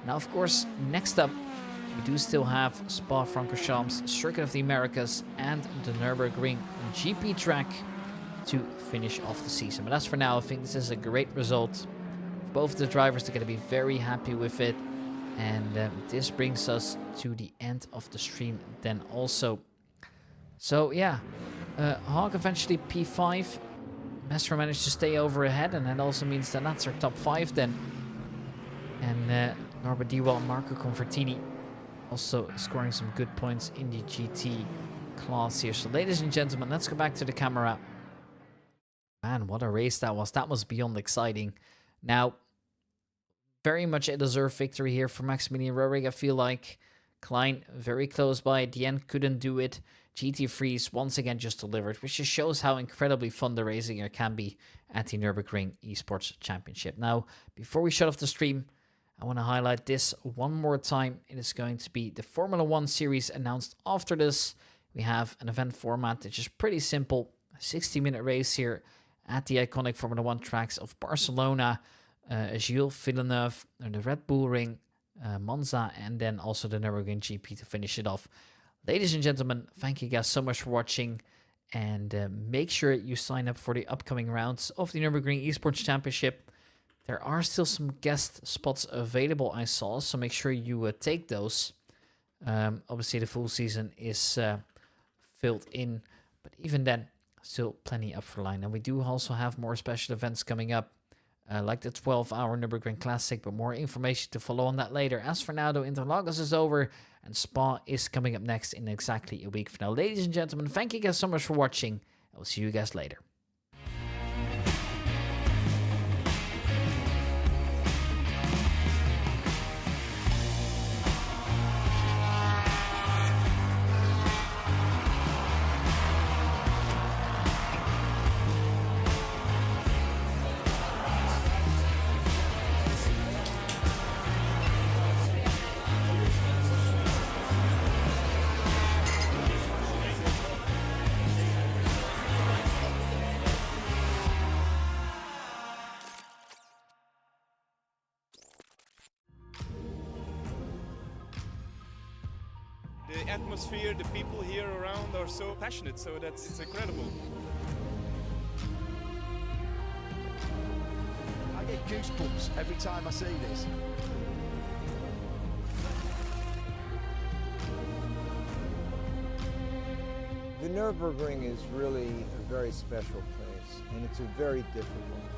Now, of course, next up, we do still have Spa-Francorchamps, Circuit of the Americas, and the Nürburgring GP track to finish off the season. But as for now, I think this is a great result. Both the drivers are going to be very happy with it. And this brings us to the end of the stream then also. So yeah, Hawk eventually P5. Messer managed to stay over ahead, and that also means that that's our top 5 then. And Norbert Dewell and Marco Convertini also scoring some good points in the GT class here. So ladies and gentlemen, let's go back to the camera. Man, what a race that was. That was beyond exciting. Now, very much a deserved victory here for Maximilian Rohrig, I feel like. Klein very close by at the end, couldn't do it. GT3's once again just delivered, which just shows how incredibly fun the racing here can be at the Nürburgring eSports Championship. Now, before we shut off the stream, I want to highlight this one more time. It is going to be the Formula 1 series announced after this. We have an event format which is pretty simple. A 60-minute race here at the iconic Formula 1 tracks of Barcelona, Gilles Villeneuve, the Red Bull Ring, Monza, and then also the Nürburgring GP to finish it off. Ladies and gentlemen, thank you guys so much for watching, and make sure you sign up for the upcoming rounds of the Nürburgring eSports Championship. There are still some guest spots available, I saw, so make sure you take those. Obviously, the full season is filled in, but even then, still plenty up for line. And we do also have more special events coming up, like the 12-hour Nürburgring Classic, but more information to follow on that later. As for now, though, Interlagos is over, and Spa is coming up next in exactly a week from now. Ladies and gentlemen, thank you guys so much for watching. I will see you guys later. The atmosphere, the people here around are so passionate, so it's incredible. I get goosebumps every time I see this. The Nürburgring is really a very special place, and it's a very different one.